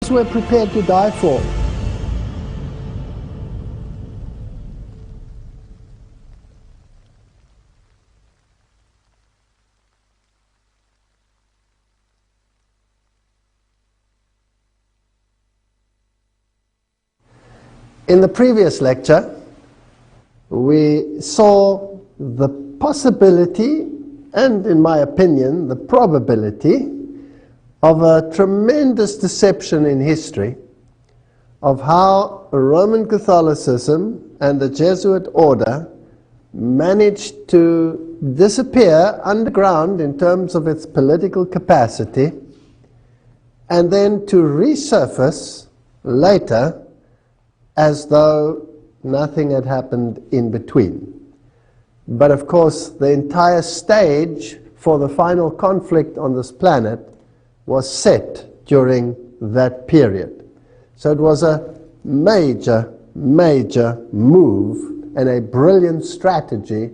we're prepared to die for. In the previous lecture, we saw the possibility, and in my opinion, the probability, of a tremendous deception in history of how Roman Catholicism and the Jesuit order managed to disappear underground in terms of its political capacity, and then to resurface later as though nothing had happened in between. But of course, the entire stage for the final conflict on this planet was set during that period. So it was a major, major move and a brilliant strategy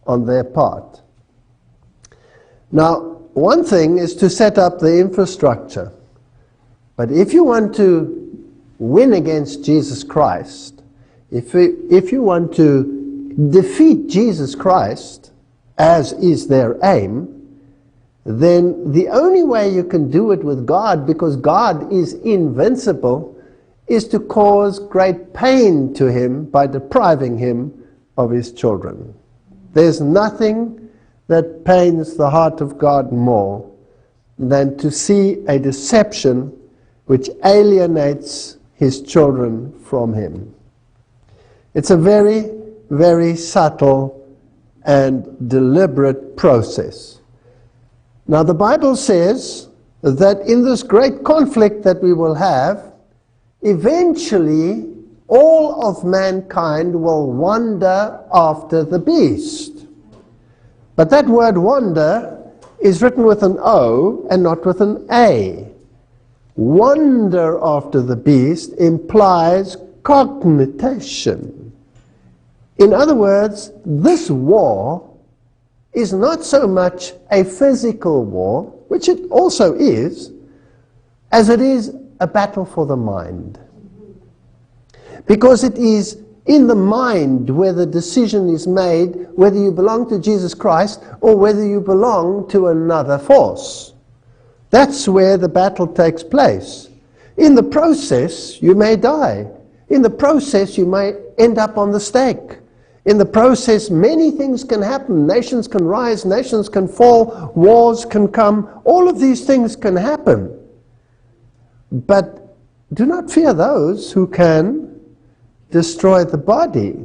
on their part. Now, one thing is to set up the infrastructure, but if you want to win against Jesus Christ, if you want to defeat Jesus Christ, as is their aim, then the only way you can do it with God, because God is invincible, is to cause great pain to him by depriving him of his children. There's nothing that pains the heart of God more than to see a deception which alienates his children from him. It's a very, very subtle and deliberate process. Now, the Bible says that in this great conflict that we will have, eventually all of mankind will wander after the beast. But that word wander is written with an O and not with an A. Wander after the beast implies cognition. In other words, this war is not so much a physical war, which it also is, as it is a battle for the mind. Because it is in the mind where the decision is made whether you belong to Jesus Christ or whether you belong to another force. That's where the battle takes place. In the process, you may die. In the process, you may end up on the stake. In the process, many things can happen. Nations can rise, nations can fall, wars can come. All of these things can happen. But do not fear those who can destroy the body.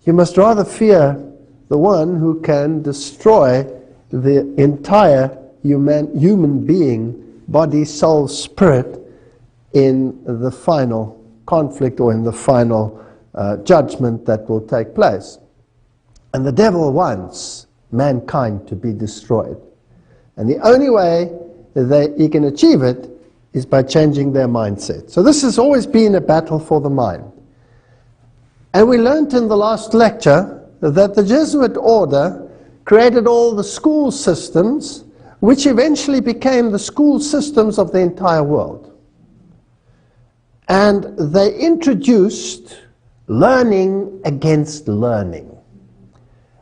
You must rather fear the one who can destroy the entire human being, body, soul, spirit, in the final conflict or in the final judgment that will take place. And the devil wants mankind to be destroyed. And the only way that he can achieve it is by changing their mindset. So this has always been a battle for the mind. And we learned in the last lecture that the Jesuit order created all the school systems, which eventually became the school systems of the entire world. And they introduced learning against learning,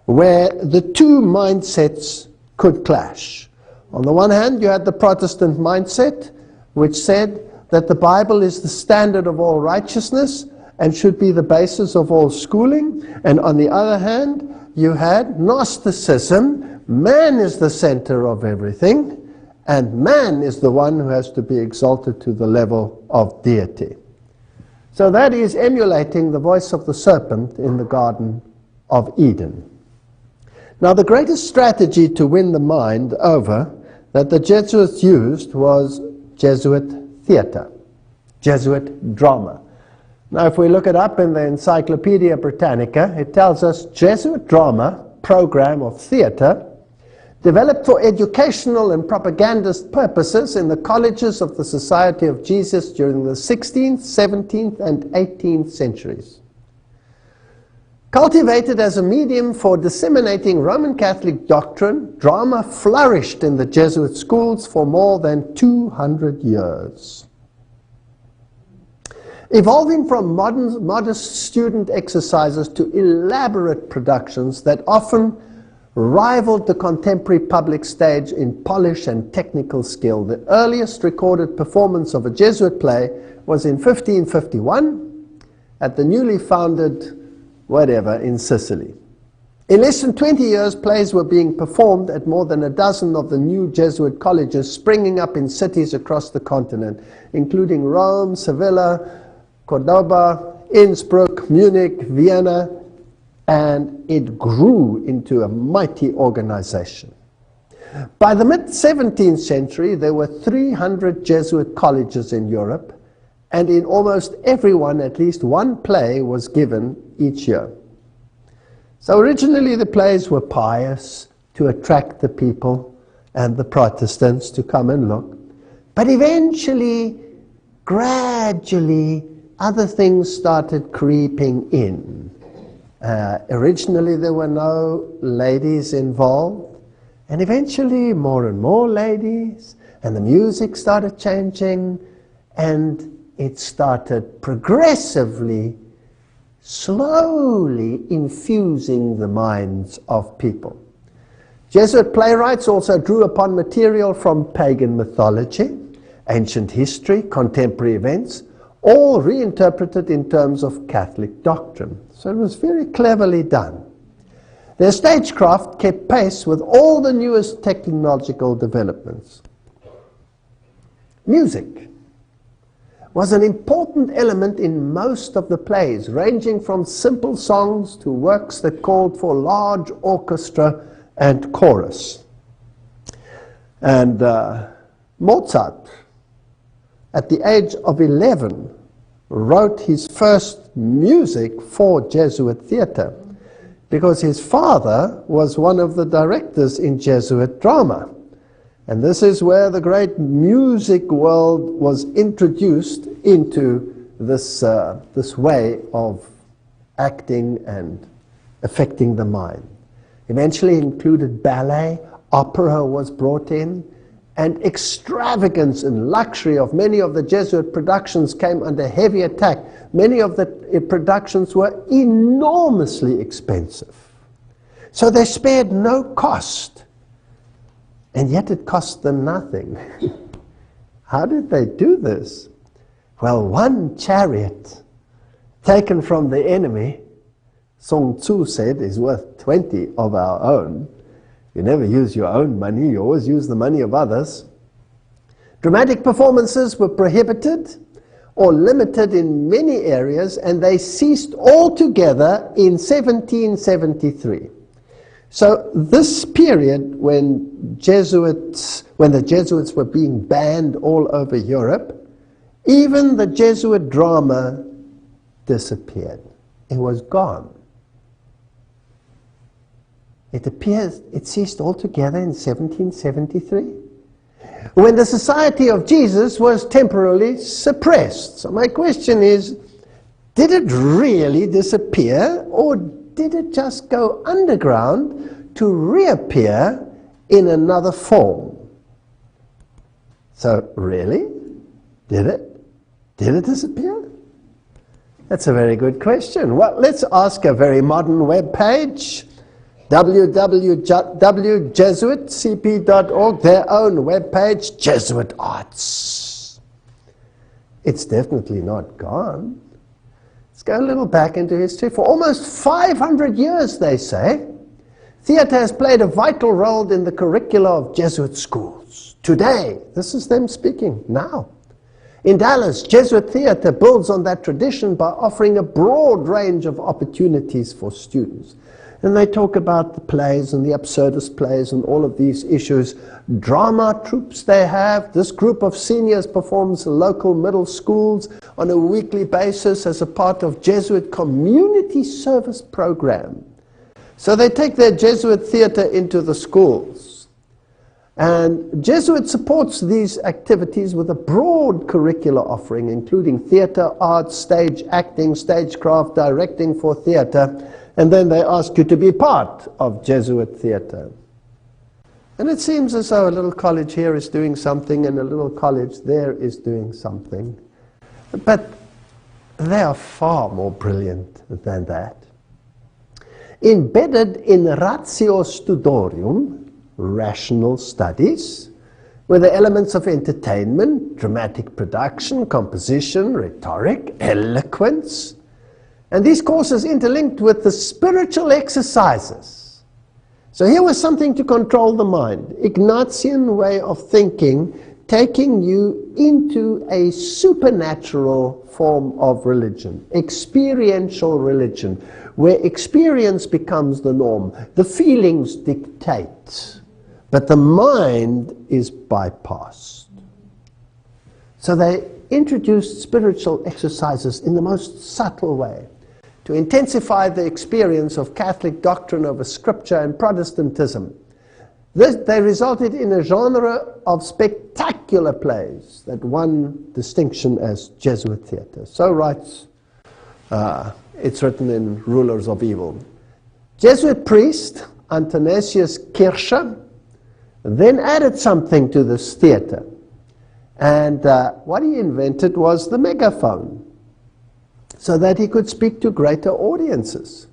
where the two mindsets could clash. On the one hand, you had the Protestant mindset, which said that the Bible is the standard of all righteousness and should be the basis of all schooling. And on the other hand, you had Gnosticism. Man is the center of everything, and man is the one who has to be exalted to the level of deity. So that is emulating the voice of the serpent in the Garden of Eden. Now, the greatest strategy to win the mind over that the Jesuits used was Jesuit theater, Jesuit drama. Now, if we look it up in the Encyclopedia Britannica, it tells us Jesuit drama, program of theater, developed for educational and propagandist purposes in the colleges of the Society of Jesus during the 16th, 17th, and 18th centuries. Cultivated as a medium for disseminating Roman Catholic doctrine, drama flourished in the Jesuit schools for more than 200 years. evolving from modest student exercises to elaborate productions that often rivaled the contemporary public stage in polish and technical skill. The earliest recorded performance of a Jesuit play was in 1551 at the newly founded whatever in Sicily. In less than 20 years, plays were being performed at more than a dozen of the new Jesuit colleges springing up in cities across the continent, including Rome, Sevilla, Cordoba, Innsbruck, Munich, Vienna, and it grew into a mighty organization. By the mid-17th century, there were 300 Jesuit colleges in Europe, and in almost every one, at least one play was given each year. So originally the plays were pious to attract the people and the Protestants to come and look. But eventually, gradually, other things started creeping in. Originally there were no ladies involved, and eventually more and more ladies, and the music started changing, and it started progressively, slowly infusing the minds of people. Jesuit playwrights also drew upon material from pagan mythology, ancient history, contemporary events, all reinterpreted in terms of Catholic doctrine. So it was very cleverly done. Their stagecraft kept pace with all the newest technological developments. Music was an important element in most of the plays, ranging from simple songs to works that called for large orchestra and chorus. And Mozart, at the age of 11, wrote his first music for Jesuit theater because his father was one of the directors in Jesuit Drama. And this is where the great music world was introduced into this way of acting and affecting the mind. Eventually it included ballet, opera was brought in, and extravagance and luxury of many of the Jesuit productions came under heavy attack. Many of the productions were enormously expensive. So they spared no cost. And yet it cost them nothing. How did they do this? Well, one chariot taken from the enemy, Sun Tzu said, is worth 20 of our own. You never use your own money, you always use the money of others. Dramatic performances were prohibited or limited in many areas, and they ceased altogether in 1773. So this period when the Jesuits were being banned all over Europe, even the Jesuit drama disappeared. It was gone. It ceased altogether in 1773, when the Society of Jesus was temporarily suppressed. So my question is, did it really disappear, or did it just go underground to reappear in another form? So really, did it disappear? That's a very good question. Well, let's ask a very modern web page, www.jesuitcp.org, their own web page, Jesuit Arts. It's definitely not gone. Let's go a little back into history. For almost 500 years, they say, theater has played a vital role in the curricula of Jesuit schools. Today, this is them speaking now. In Dallas, Jesuit theater builds on that tradition by offering a broad range of opportunities for students. And they talk about the plays and the absurdist plays and all of these issues. Drama troupes they have. This group of seniors performs in local middle schools on a weekly basis as a part of Jesuit community service program. So they take their Jesuit theater into the schools. And Jesuit supports these activities with a broad curricular offering, including theater, arts, stage acting, stagecraft, directing for theater. And then they ask you to be part of Jesuit theater. And it seems as though a little college here is doing something and a little college there is doing something. But they are far more brilliant than that. Embedded in ratio studiorum, rational studies, were the elements of entertainment, dramatic production, composition, rhetoric, eloquence. And these courses interlinked with the spiritual exercises. So here was something to control the mind. Ignatian way of thinking, taking you into a supernatural form of religion, experiential religion, where experience becomes the norm. The feelings dictate, but the mind is bypassed. So they introduced spiritual exercises in the most subtle way to intensify the experience of Catholic doctrine over Scripture and Protestantism. They resulted in a genre of spectacular plays that won distinction as Jesuit theater. So writes, it's written in Rulers of Evil. Jesuit priest Athanasius Kircher then added something to this theater. And what he invented was the megaphone, so that he could speak to greater audiences.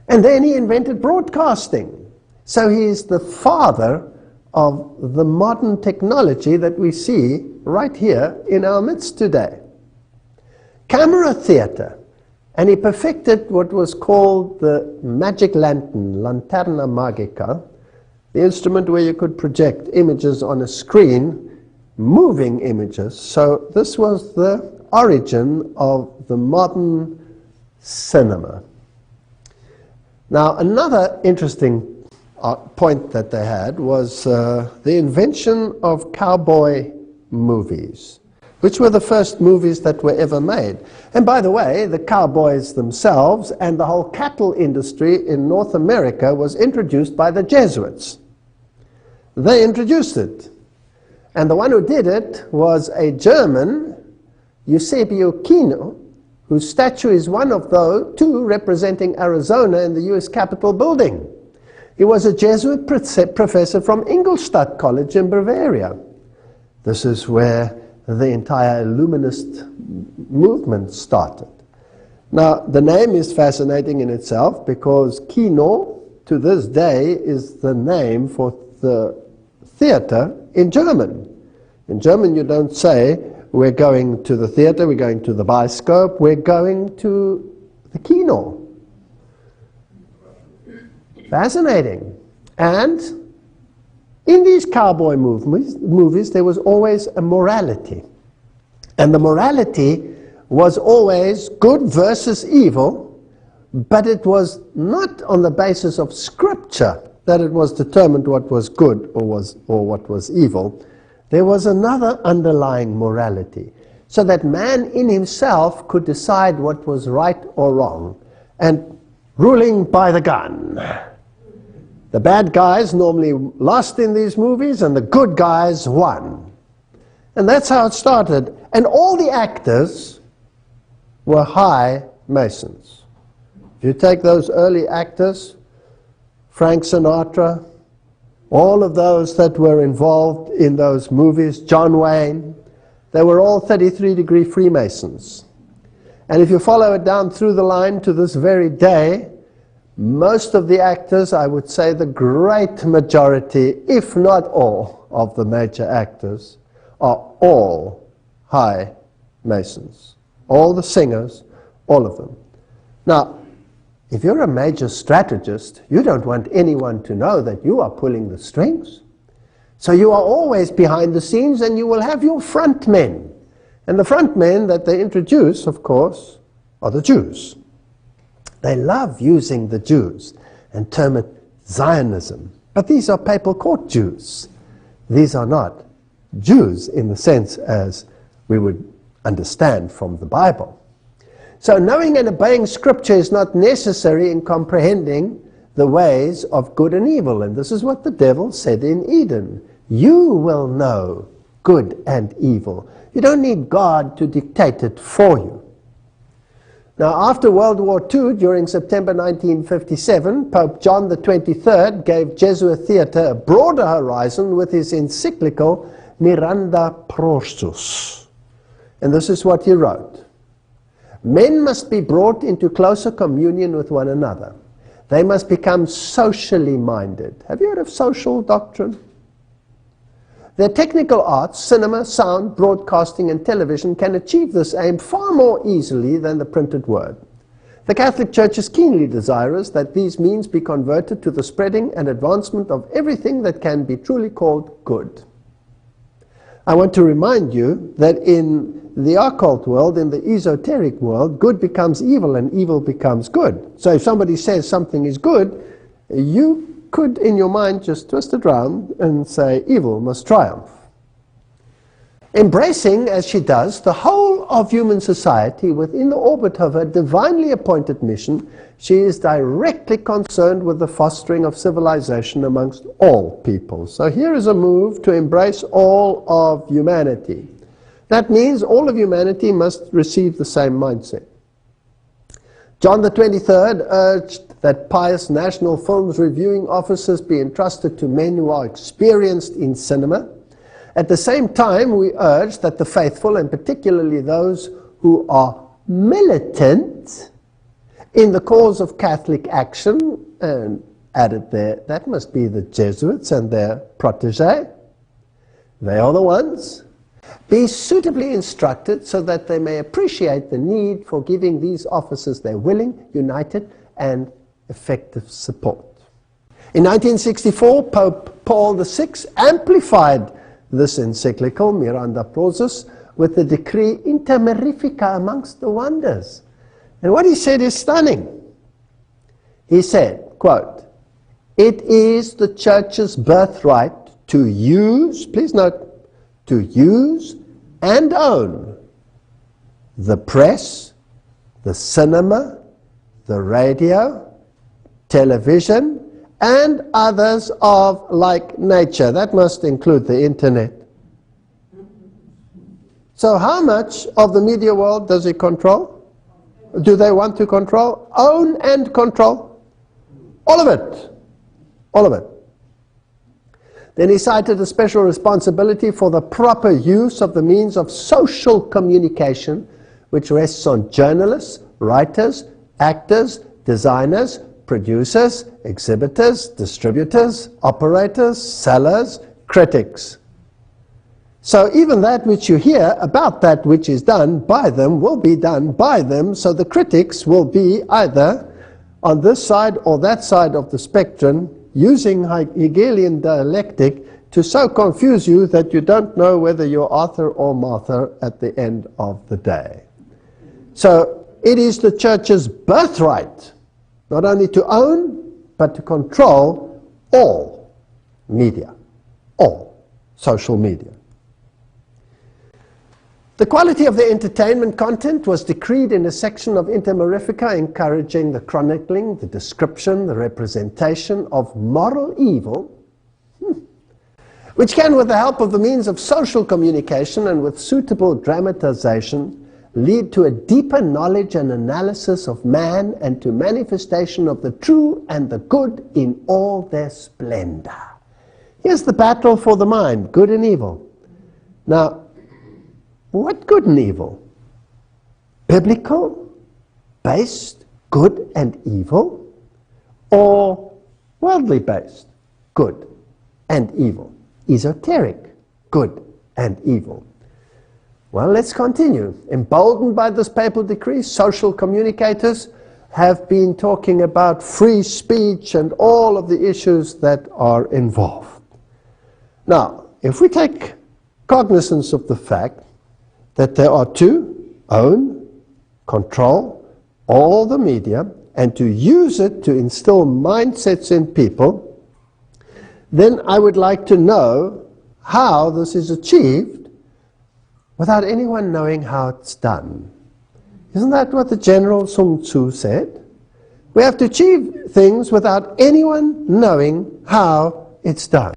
And then he invented broadcasting. So he is the father of the modern technology that we see right here in our midst today. Camera theater. And he perfected what was called the magic lantern, lanterna magica, the instrument where you could project images on a screen, moving images. So this was the origin of the modern cinema. Now, another interesting point that they had was the invention of cowboy movies, which were the first movies that were ever made. And by the way, the cowboys themselves and the whole cattle industry in North America was introduced by the Jesuits. They introduced it. And the one who did it was a German, Eusebio Kino, whose statue is one of those two representing Arizona in the U.S. Capitol building. He was a Jesuit professor from Ingolstadt College in Bavaria. This is where the entire Illuminist movement started. Now, the name is fascinating in itself because Kino, to this day, is the name for the theater in German. In German, you don't say, we're going to the theater, we're going to the bioscope, we're going to the Kino. Fascinating. And in these cowboy movies, there was always a morality. And the morality was always good versus evil, but it was not on the basis of Scripture that it was determined what was good or what was evil. There was another underlying morality, so that man in himself could decide what was right or wrong, and ruling by the gun. The bad guys normally lost in these movies, and the good guys won. And that's how it started. And all the actors were high Masons. If you take those early actors, Frank Sinatra, all of those that were involved in those movies, John Wayne, they were all 33-degree Freemasons. And if you follow it down through the line to this very day, most of the actors, I would say the great majority, if not all, of the major actors are all high Masons. All the singers, all of them. Now, if you're a major strategist, you don't want anyone to know that you are pulling the strings. So you are always behind the scenes, and you will have your front men. And the front men that they introduce, of course, are the Jews. They love using the Jews and term it Zionism. But these are papal court Jews. These are not Jews in the sense as we would understand from the Bible. So knowing and obeying Scripture is not necessary in comprehending the ways of good and evil. And this is what the devil said in Eden. You will know good and evil. You don't need God to dictate it for you. Now, after World War II, during September 1957, Pope John the 23rd gave Jesuit theater a broader horizon with his encyclical Miranda Prostus. And this is what he wrote. Men must be brought into closer communion with one another. They must become socially minded. Have you heard of social doctrine? The technical arts, cinema, sound, broadcasting, and television can achieve this aim far more easily than the printed word. The Catholic Church is keenly desirous that these means be converted to the spreading and advancement of everything that can be truly called good. I want to remind you that in the occult world, in the esoteric world, good becomes evil and evil becomes good. So if somebody says something is good, you could in your mind just twist it around and say evil must triumph. Embracing, as she does, the whole of human society within the orbit of her divinely appointed mission, she is directly concerned with the fostering of civilization amongst all people. So here is a move to embrace all of humanity. That means all of humanity must receive the same mindset. John the 23rd urged that pious national films reviewing offices be entrusted to men who are experienced in cinema. At the same time, we urge that the faithful, and particularly those who are militant in the cause of Catholic action, and added there, that must be the Jesuits and their protege, they are the ones, be suitably instructed so that they may appreciate the need for giving these officers their willing, united, and effective support. In 1964, Pope Paul VI amplified this encyclical, Miranda Prosus, with the decree Inter Mirifica amongst the wonders. And what he said is stunning. He said, quote, "It is the Church's birthright to use," please note, to use and own the press, the cinema, the radio, television, and others of like nature. That must include the internet. So how much of the media world does he control? Do they want to control? Own and control? All of it. All of it. Then he cited a special responsibility for the proper use of the means of social communication, which rests on journalists, writers, actors, designers, producers, exhibitors, distributors, operators, sellers, critics. So even that which you hear about that which is done by them will be done by them, so the critics will be either on this side or that side of the spectrum, using Hegelian dialectic to so confuse you that you don't know whether you're Arthur or Martha at the end of the day. So it is the Church's birthright not only to own, but to control all media, all social media. The quality of the entertainment content was decreed in a section of Inter Mirifica encouraging the chronicling, the description, the representation of moral evil, which can, with the help of the means of social communication and with suitable dramatization, lead to a deeper knowledge and analysis of man and to manifestation of the true and the good in all their splendor. Here's the battle for the mind, good and evil. Now, what good and evil? Biblical, based, good and evil, or worldly based, good and evil? Esoteric, good and evil. Well, let's continue. Emboldened by this papal decree, social communicators have been talking about free speech and all of the issues that are involved. Now, if we take cognizance of the fact that there are to own, control all the media, and to use it to instill mindsets in people, then I would like to know how this is achieved without anyone knowing how it's done. Isn't that what the General Sun Tzu said? We have to achieve things without anyone knowing how it's done.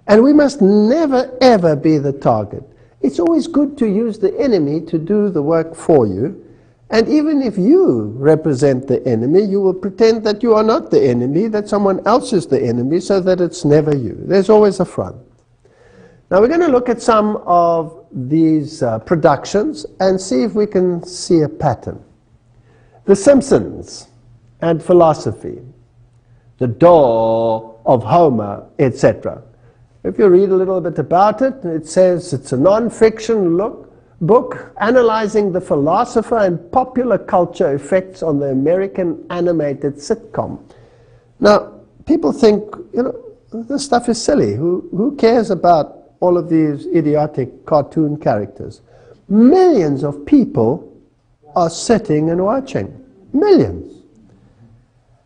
And we must never, ever be the target. It's always good to use the enemy to do the work for you. And even if you represent the enemy, you will pretend that you are not the enemy, that someone else is the enemy, so that it's never you. There's always a front. Now we're going to look at some of these productions and see if we can see a pattern. The Simpsons and philosophy, the door of Homer, etc. If you read a little bit about it, it says it's a non-fiction book analyzing the philosopher and popular culture effects on the American animated sitcom. Now, people think, this stuff is silly. Who cares about all of these idiotic cartoon characters? Millions of people are sitting and watching. Millions.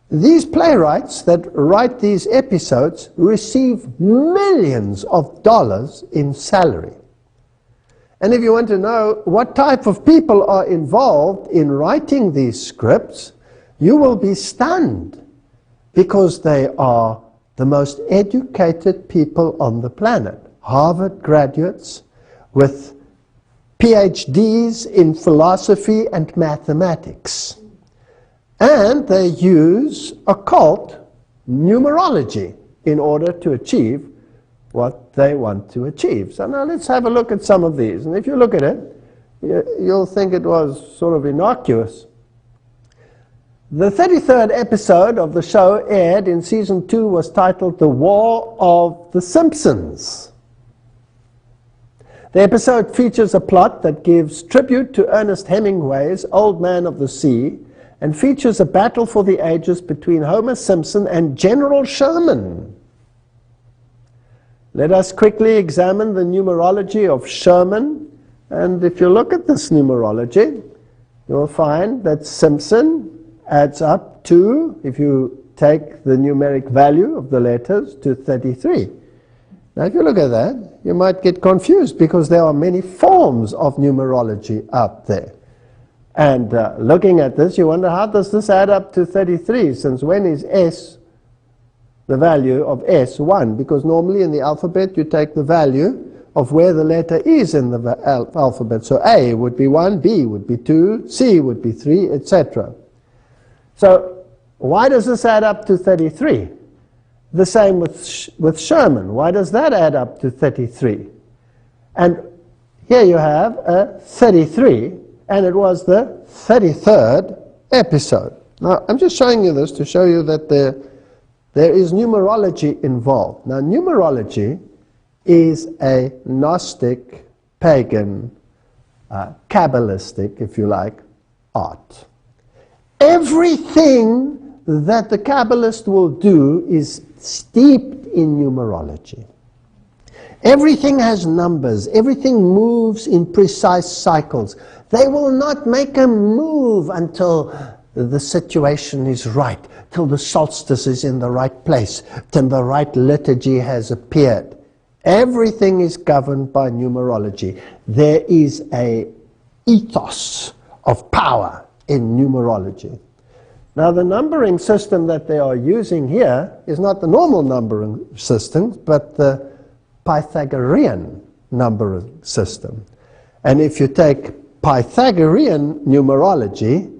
These playwrights that write these episodes receive millions of dollars in salary. And if you want to know what type of people are involved in writing these scripts, you will be stunned, because they are the most educated people on the planet. Harvard graduates with PhDs in philosophy and mathematics. And they use occult numerology in order to achieve what they want to achieve. So now let's have a look at some of these. And if you look at it, you'll think it was sort of innocuous. The 33rd episode of the show aired in season 2 was titled The War of the Simpsons. The episode features a plot that gives tribute to Ernest Hemingway's Old Man of the Sea and features a battle for the ages between Homer Simpson and General Sherman. Let us quickly examine the numerology of Sherman. And if you look at this numerology, you'll find that Simpson adds up to, if you take the numeric value of the letters, to 33. Now, if you look at that, you might get confused because there are many forms of numerology out there. And looking at this, you wonder, how does this add up to 33? Since when is S, the value of S, 1? Because normally in the alphabet, you take the value of where the letter is in the alphabet. So A would be 1, B would be 2, C would be 3, etc. So why does this add up to 33? The same with Sherman. Why does that add up to 33? And here you have a 33, and it was the 33rd episode. Now, I'm just showing you this to show you that there is numerology involved. Now, numerology is a Gnostic, pagan, Kabbalistic, if you like, art. Everything that the Kabbalist will do is steeped in numerology. Everything has numbers. Everything moves in precise cycles. They will not make a move until the situation is right, till the solstice is in the right place, till the right liturgy has appeared. Everything is governed by numerology. There is an ethos of power in numerology. Now, the numbering system that they are using here is not the normal numbering system, but the Pythagorean numbering system. And if you take Pythagorean numerology,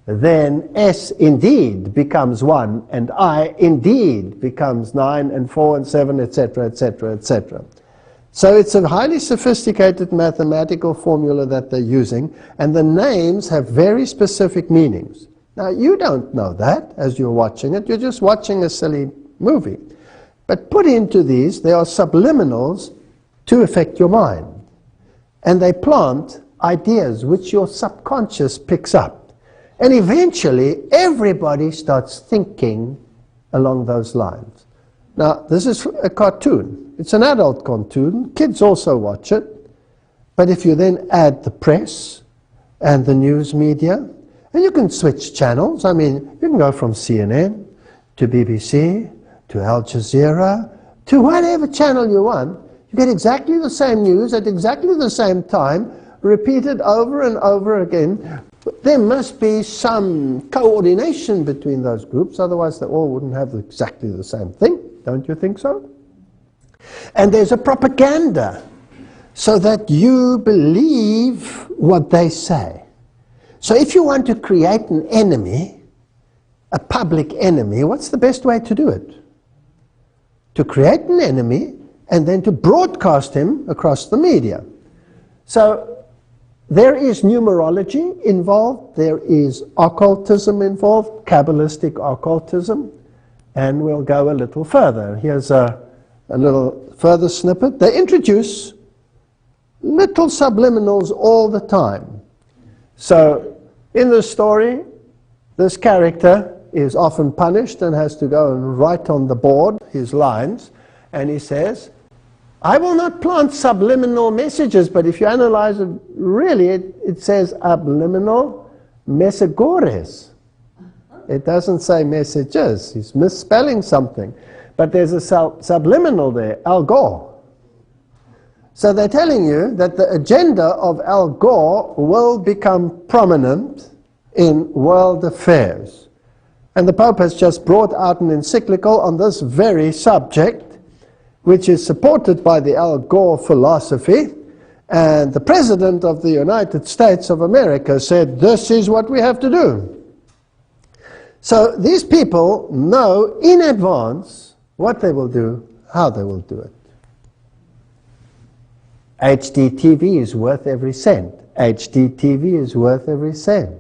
then S indeed becomes 1, and I indeed becomes 9, and 4, and 7, etc., etc., etc. So it's a highly sophisticated mathematical formula that they're using, and the names have very specific meanings. Now, you don't know that as you're watching it. You're just watching a silly movie. But put into these, there are subliminals to affect your mind. And they plant ideas which your subconscious picks up. And eventually, everybody starts thinking along those lines. Now, this is a cartoon. It's an adult cartoon. Kids also watch it. But if you then add the press and the news media, and you can switch channels. I mean, you can go from CNN to BBC to Al Jazeera to whatever channel you want. You get exactly the same news at exactly the same time, repeated over and over again. There must be some coordination between those groups, otherwise they all wouldn't have exactly the same thing. Don't you think so? And there's a propaganda so that you believe what they say. So if you want to create an enemy, a public enemy, what's the best way to do it? To create an enemy and then to broadcast him across the media. So there is numerology involved, there is occultism involved, Kabbalistic occultism, and we'll go a little further. Here's a little further snippet. They introduce little subliminals all the time. So in the story, this character is often punished and has to go and write on the board his lines, and he says, I will not plant subliminal messages, but if you analyze it, really it says subliminal messagores. It doesn't say messages. He's misspelling something. But there's a subliminal there, Al Gore. So they're telling you that the agenda of Al Gore will become prominent in world affairs. And the Pope has just brought out an encyclical on this very subject, which is supported by the Al Gore philosophy. And the President of the United States of America said, this is what we have to do. So these people know in advance what they will do, how they will do it. HDTV is worth every cent. HDTV is worth every cent.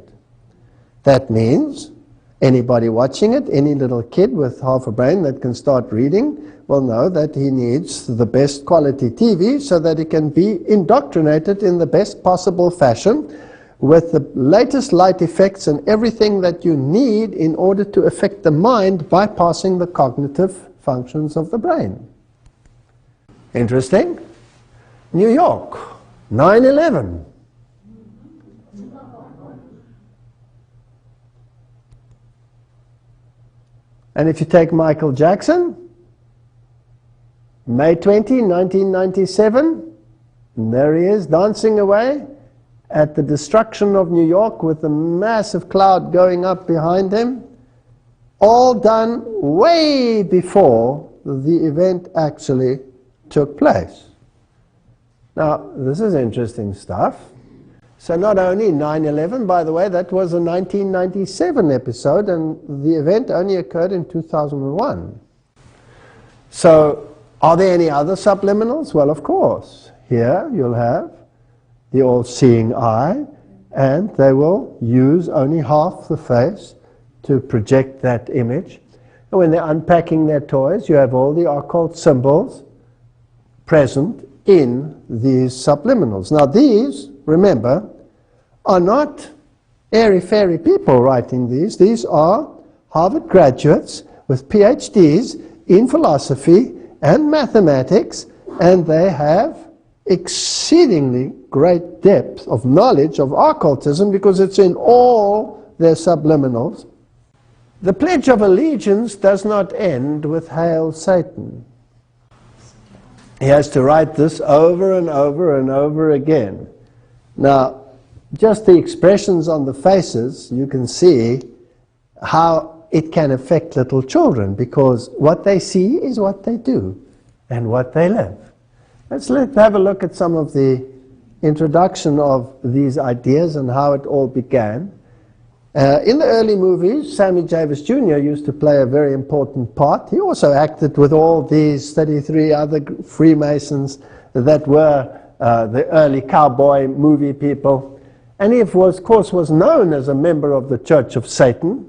That means anybody watching it, any little kid with half a brain that can start reading, will know that he needs the best quality TV so that he can be indoctrinated in the best possible fashion with the latest light effects and everything that you need in order to affect the mind, bypassing the cognitive functions of the brain. Interesting? New York, 9/11. And if you take Michael Jackson, May 20, 1997, and there he is dancing away at the destruction of New York with a massive cloud going up behind him, all done way before the event actually took place. Now, this is interesting stuff. So not only 9/11, by the way, that was a 1997 episode, and the event only occurred in 2001. So, are there any other subliminals? Well, of course. Here you'll have the all-seeing eye, and they will use only half the face to project that image. And when they're unpacking their toys, you have all the occult symbols present in these subliminals. Now these, remember, are not airy-fairy people writing these. These are Harvard graduates with PhDs in philosophy and mathematics, and they have exceedingly great depth of knowledge of occultism because it's in all their subliminals. The Pledge of Allegiance does not end with Hail Satan. He has to write this over and over and over again. Now, just the expressions on the faces, you can see how it can affect little children, because what they see is what they do and what they live. Let's have a look at some of the introduction of these ideas and how it all began. In the early movies, Sammy Davis Jr. used to play a very important part. He also acted with all these 33 other Freemasons that were the early cowboy movie people. And he, of course, was known as a member of the Church of Satan.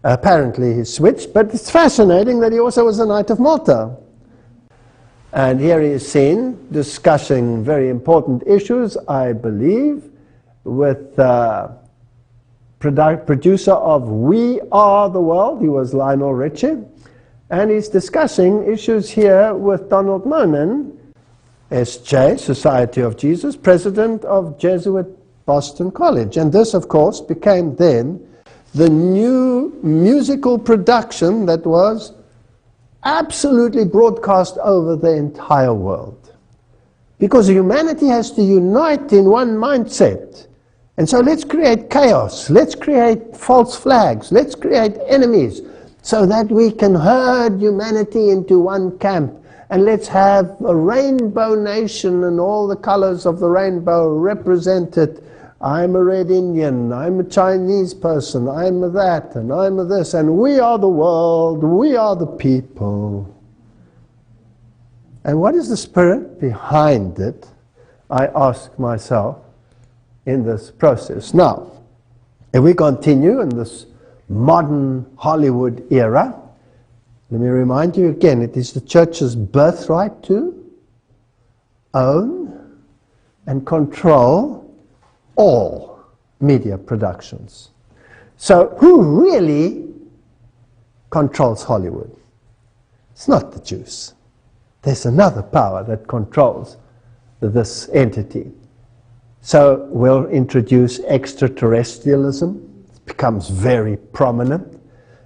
Apparently he switched, but it's fascinating that he also was a Knight of Malta. And here he is seen discussing very important issues, I believe, with producer of We Are the World. He was Lionel Richie. And he's discussing issues here with Donald Monin, S.J., Society of Jesus, president of Jesuit Boston College. And this, of course, became then the new musical production that was absolutely broadcast over the entire world. Because humanity has to unite in one mindset. And so let's create chaos, let's create false flags, let's create enemies, so that we can herd humanity into one camp. And let's have a rainbow nation and all the colors of the rainbow represented. I'm a red Indian, I'm a Chinese person, I'm a that, and I'm a this, and we are the world, we are the people. And what is the spirit behind it? I ask myself in this process. Now, if we continue in this modern Hollywood era, let me remind you again, it is the church's birthright to own and control all media productions. So who really controls Hollywood? It's not the Jews. There's another power that controls this entity. So we'll introduce extraterrestrialism. It becomes very prominent.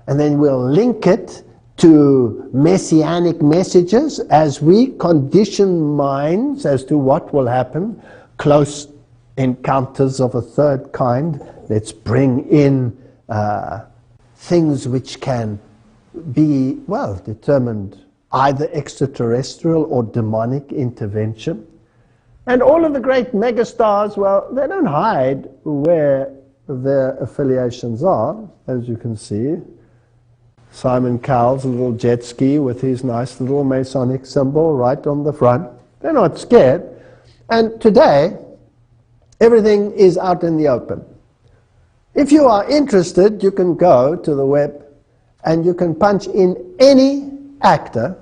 And then we'll link it to messianic messages as we condition minds as to what will happen. Close encounters of a third kind. Let's bring in things which can be, well, determined either extraterrestrial or demonic intervention. And all of the great megastars, well, they don't hide where their affiliations are, as you can see. Simon Cowell's little jet ski with his nice little Masonic symbol right on the front. They're not scared. And today, everything is out in the open. If you are interested, you can go to the web and you can punch in any actor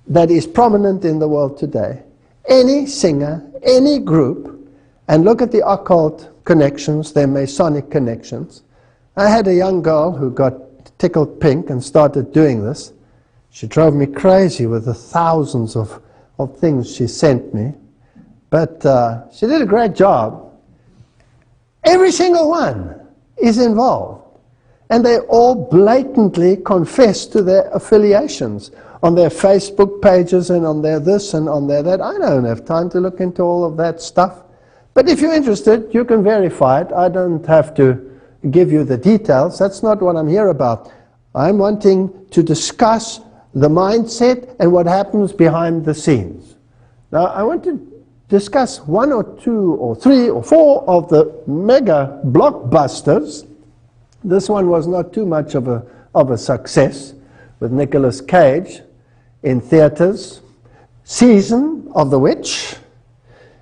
that is prominent in the world today, any singer, any group, and look at the occult connections, their Masonic connections. I had a young girl who got tickled pink and started doing this. She drove me crazy with the thousands of things she sent me. But she did a great job. Every single one is involved. And they all blatantly confess to their affiliations on their Facebook pages and on their this and on their that. I don't have time to look into all of that stuff. But if you're interested, you can verify it. I don't have to give you the details. That's not what I'm here about. I'm wanting to discuss the mindset and what happens behind the scenes. Now, I want to discuss one or two or three or four of the mega blockbusters. This one was not too much of a success, with Nicolas Cage in theaters. Season of the Witch,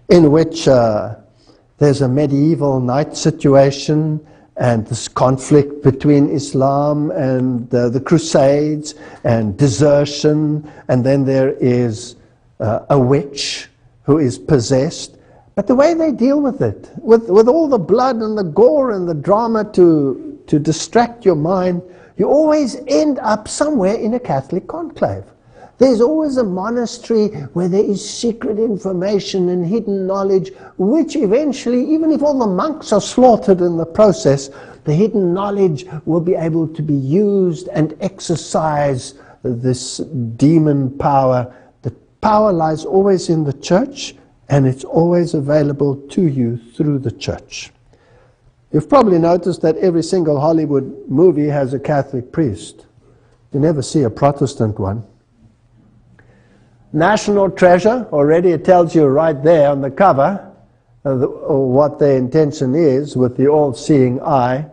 in which there's a medieval night situation and this conflict between Islam and the Crusades and desertion, and then there is a witch who is possessed. But the way they deal with it, with all the blood and the gore and the drama to distract your mind, you always end up somewhere in a Catholic conclave. There's always a monastery where there is secret information and hidden knowledge, which eventually, even if all the monks are slaughtered in the process, the hidden knowledge will be able to be used and exercise this demon power. The power lies always in the church, and it's always available to you through the church. You've probably noticed that every single Hollywood movie has a Catholic priest. You never see a Protestant one. National Treasure, already it tells you right there on the cover what their intention is with the all-seeing eye.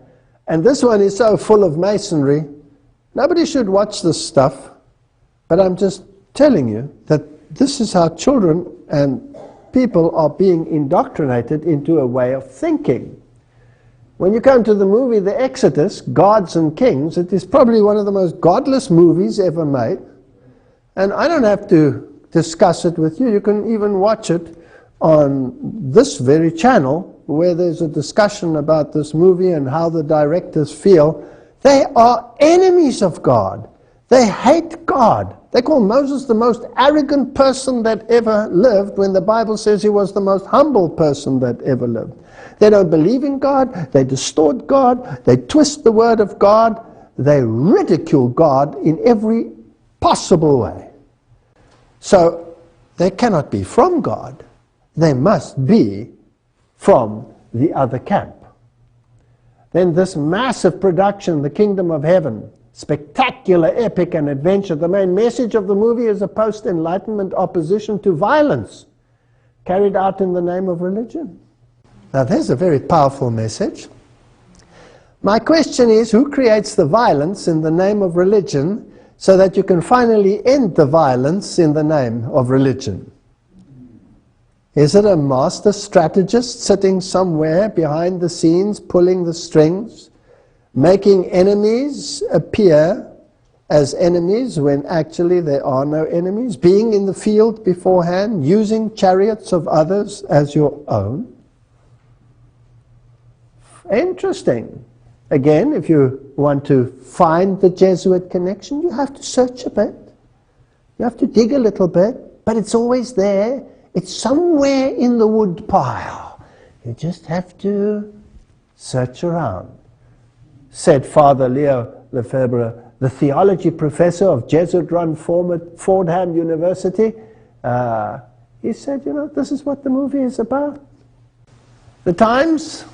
And this one is so full of masonry, nobody should watch this stuff. But I'm just telling you that this is how children and people are being indoctrinated into a way of thinking. When you come to the movie The Exodus, Gods and Kings, it is probably one of the most godless movies ever made. And I don't have to discuss it with you. You can even watch it on this very channel where there's a discussion about this movie and how the directors feel. They are enemies of God. They hate God. They call Moses the most arrogant person that ever lived when the Bible says he was the most humble person that ever lived. They don't believe in God. They distort God. They twist the word of God. They ridicule God in every possible way. So they cannot be from God. They must be from the other camp. Then this massive production, The Kingdom of Heaven, spectacular, epic, and adventure. The main message of the movie is a post-Enlightenment opposition to violence carried out in the name of religion. Now there's a very powerful message. My question is, who creates the violence in the name of religion so that you can finally end the violence in the name of religion? Is it a master strategist sitting somewhere behind the scenes, pulling the strings, making enemies appear as enemies when actually there are no enemies, being in the field beforehand, using chariots of others as your own? Interesting. Again, if you want to find the Jesuit connection, you have to search a bit. You have to dig a little bit, but it's always there. It's somewhere in the wood pile. You just have to search around. Said Father Leo Lefebvre, the theology professor of Jesuit-run Fordham University. He said, you know, this is what the movie is about. The Times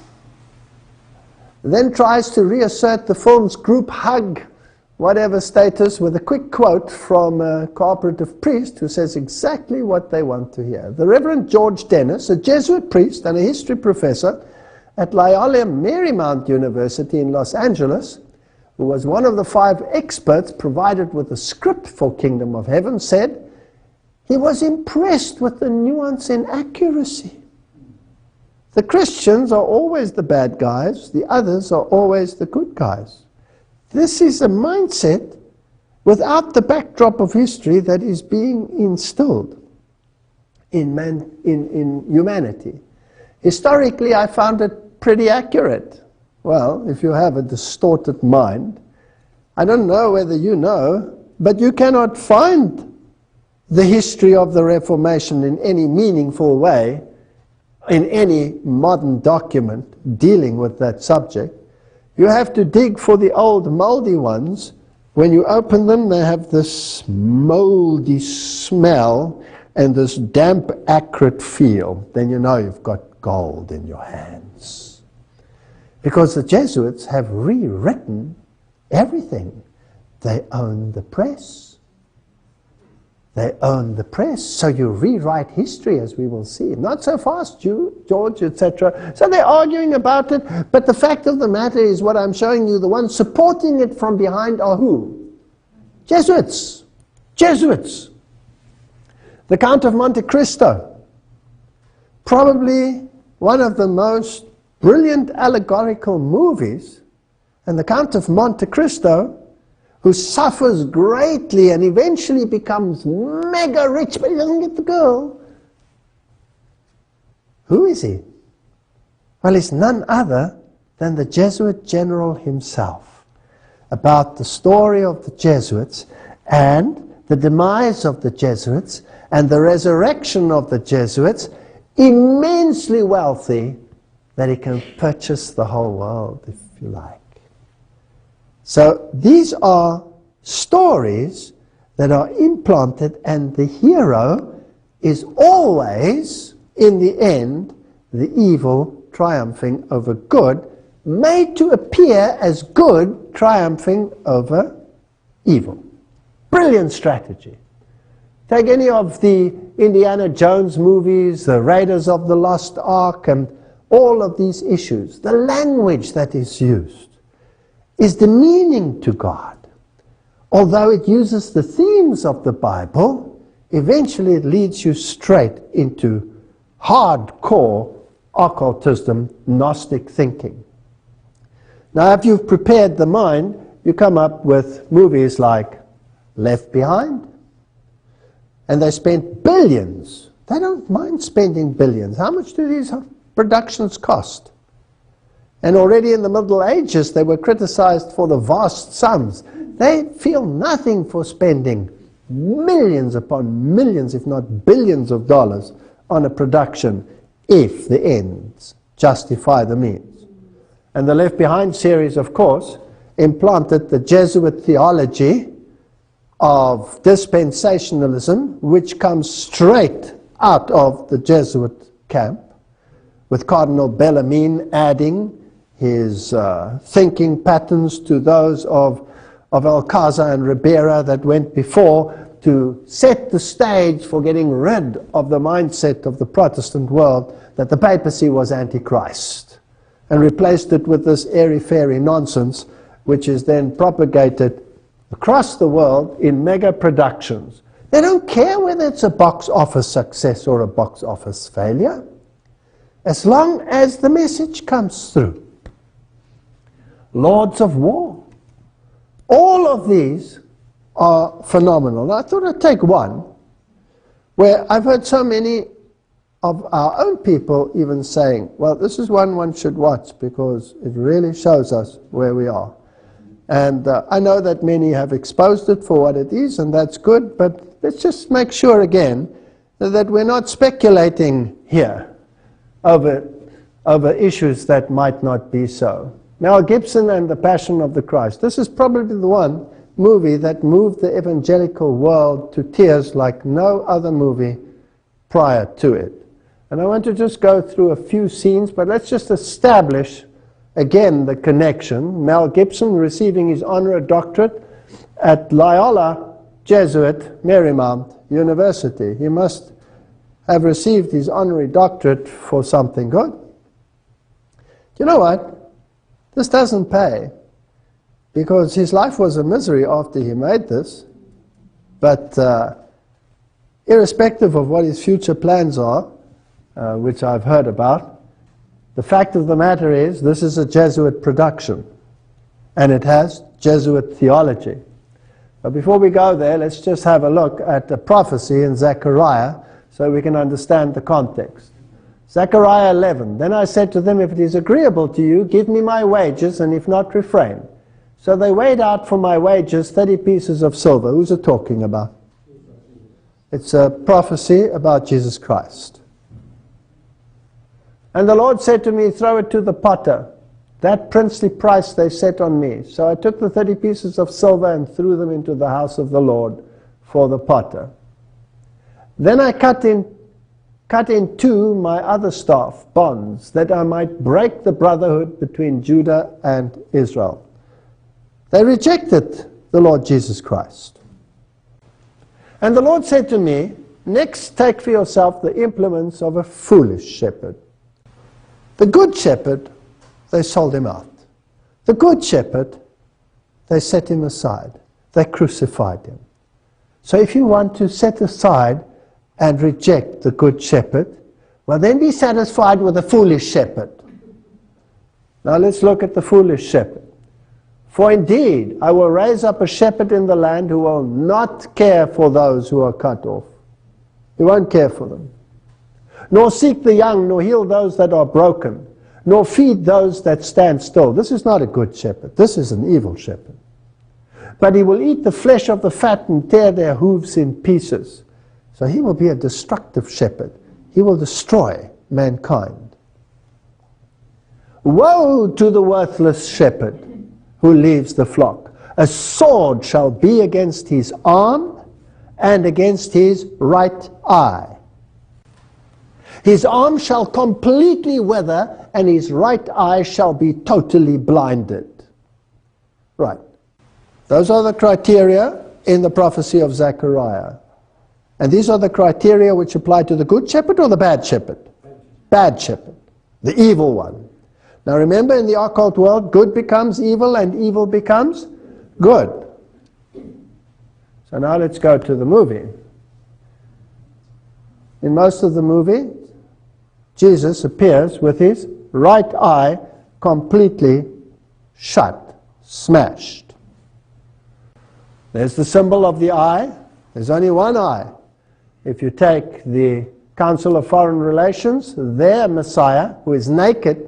then tries to reassert the film's group hug, whatever status, with a quick quote from a cooperative priest who says exactly what they want to hear. The Reverend George Dennis, a Jesuit priest and a history professor at Loyola Marymount University in Los Angeles, who was one of the 5 experts provided with the script for Kingdom of Heaven, said he was impressed with the nuance and accuracy. The Christians are always the bad guys, the others are always the good guys. This is a mindset without the backdrop of history that is being instilled in humanity. Historically, I found it pretty accurate. Well, if you have a distorted mind, I don't know whether you know, but you cannot find the history of the Reformation in any meaningful way in any modern document dealing with that subject. You have to dig for the old moldy ones. When you open them, they have this moldy smell and this damp, acrid feel. Then you know you've got gold in your hands. Because the Jesuits have rewritten everything. They own the press. They own the press, so you rewrite history, as we will see. Not so fast, George, etc. So they're arguing about it, but the fact of the matter is what I'm showing you, the ones supporting it from behind are who? Jesuits. Jesuits. The Count of Monte Cristo. Probably one of the most brilliant allegorical movies. And the Count of Monte Cristo, who suffers greatly and eventually becomes mega rich, but he doesn't get the girl. Who is he? Well, he's none other than the Jesuit general himself. About the story of the Jesuits and the demise of the Jesuits and the resurrection of the Jesuits, immensely wealthy, that he can purchase the whole world, if you like. So these are stories that are implanted, and the hero is always, in the end, the evil triumphing over good, made to appear as good triumphing over evil. Brilliant strategy. Take any of the Indiana Jones movies, the Raiders of the Lost Ark, and all of these issues. The language that is used is demeaning to God. Although it uses the themes of the Bible, eventually it leads you straight into hardcore occultism, Gnostic thinking. Now, if you've prepared the mind, you come up with movies like Left Behind, and they spent billions. They don't mind spending billions. How much do these productions cost? And already in the Middle Ages, they were criticized for the vast sums. They feel nothing for spending millions upon millions, if not billions of dollars on a production, if the ends justify the means. And the Left Behind series, of course, implanted the Jesuit theology of dispensationalism, which comes straight out of the Jesuit camp, with Cardinal Bellarmine adding his thinking patterns to those of Alcázar and Ribera that went before, to set the stage for getting rid of the mindset of the Protestant world that the papacy was Antichrist, and replaced it with this airy-fairy nonsense, which is then propagated across the world in mega productions. They don't care whether it's a box office success or a box office failure, as long as the message comes through. Lords of War. All of these are phenomenal. I thought I'd take one where I've heard so many of our own people even saying, well, this is one should watch because it really shows us where we are. And I know that many have exposed it for what it is, and that's good, but let's just make sure again that we're not speculating here over issues that might not be so. Mel Gibson and the Passion of the Christ. This is probably the one movie that moved the evangelical world to tears like no other movie prior to it. And I want to just go through a few scenes, but let's just establish again the connection. Mel Gibson receiving his honorary doctorate at Loyola Jesuit Marymount University. He must have received his honorary doctorate for something good. You know what? This doesn't pay, because his life was a misery after he made this. But irrespective of what his future plans are, which I've heard about, the fact of the matter is this is a Jesuit production, and it has Jesuit theology. But before we go there, let's just have a look at the prophecy in Zechariah so we can understand the context. Zechariah 11, then I said to them, if it is agreeable to you, give me my wages, and if not, refrain. So they weighed out for my wages 30 pieces of silver. Who's it talking about? It's a prophecy about Jesus Christ. And the Lord said to me, throw it to the potter. That princely price they set on me. So I took the 30 pieces of silver and threw them into the house of the Lord for the potter. Then I cut in two my other staff, bonds, that I might break the brotherhood between Judah and Israel. They rejected the Lord Jesus Christ. And the Lord said to me, next take for yourself the implements of a foolish shepherd. The good shepherd, they sold him out. The good shepherd, they set him aside. They crucified him. So if you want to set aside and reject the good shepherd, well, then be satisfied with the foolish shepherd. Now let's look at the foolish shepherd. For indeed, I will raise up a shepherd in the land who will not care for those who are cut off. He won't care for them. Nor seek the young, nor heal those that are broken, nor feed those that stand still. This is not a good shepherd. This is an evil shepherd. But he will eat the flesh of the fat and tear their hooves in pieces. So he will be a destructive shepherd. He will destroy mankind. Woe to the worthless shepherd who leaves the flock. A sword shall be against his arm and against his right eye. His arm shall completely wither, and his right eye shall be totally blinded. Right. Those are the criteria in the prophecy of Zechariah. And these are the criteria which apply to the good shepherd or the bad shepherd? Bad shepherd. The evil one. Now remember, in the occult world, good becomes evil and evil becomes good. So now let's go to the movie. In most of the movie, Jesus appears with his right eye completely shut, smashed. There's the symbol of the eye. There's only one eye. If you take the Council of Foreign Relations, their Messiah, who is naked,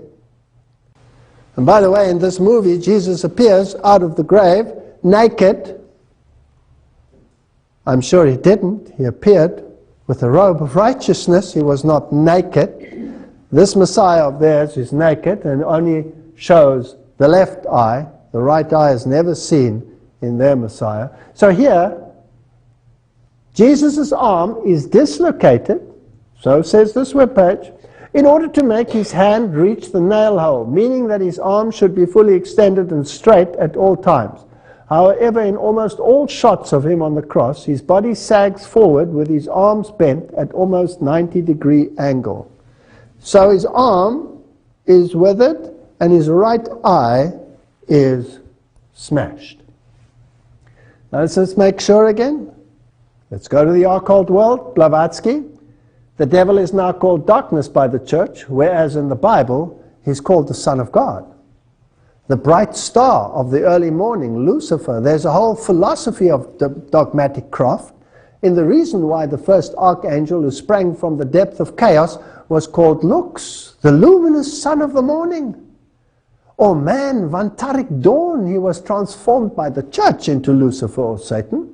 and by the way, in this movie, Jesus appears out of the grave naked. I'm sure he didn't. He appeared with a robe of righteousness. He was not naked. This Messiah of theirs is naked and only shows the left eye. The right eye is never seen in their Messiah. So here, Jesus' arm is dislocated, so says this webpage, in order to make his hand reach the nail hole, meaning that his arm should be fully extended and straight at all times. However, in almost all shots of him on the cross, his body sags forward with his arms bent at almost 90-degree angle. So his arm is withered and his right eye is smashed. Now let's just make sure again Let's go to the occult world, Blavatsky. The devil is now called darkness by the church, whereas in the Bible, he's called the Son of God. The bright star of the early morning, Lucifer. There's a whole philosophy of dogmatic craft in the reason why the first archangel who sprang from the depth of chaos was called Lux, the luminous son of the morning. Or man, Vantarik dawn, he was transformed by the church into Lucifer or Satan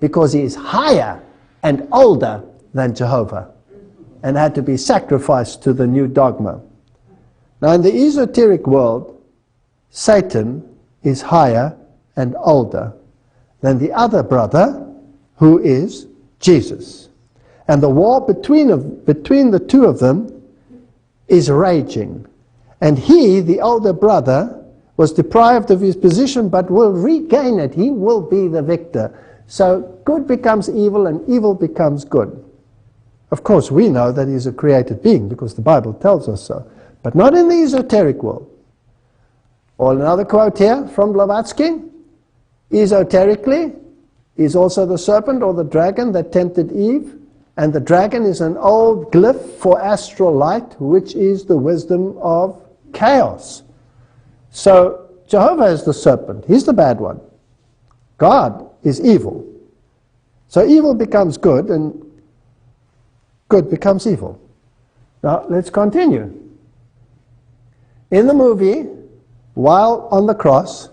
because he is higher and older than Jehovah and had to be sacrificed to the new dogma. Now in the esoteric world, Satan is higher and older than the other brother, who is Jesus. And the war between the two of them is raging. And he, the older brother, was deprived of his position but will regain it. He will be the victor. So good becomes evil and evil becomes good. Of course, we know that he's a created being because the Bible tells us so. But not in the esoteric world. Or another quote here from Blavatsky. Esoterically, he's also the serpent or the dragon that tempted Eve. And the dragon is an old glyph for astral light, which is the wisdom of chaos. So Jehovah is the serpent. He's the bad one. God is evil. So evil becomes good and good becomes evil. Now let's continue. In the movie, while on the cross,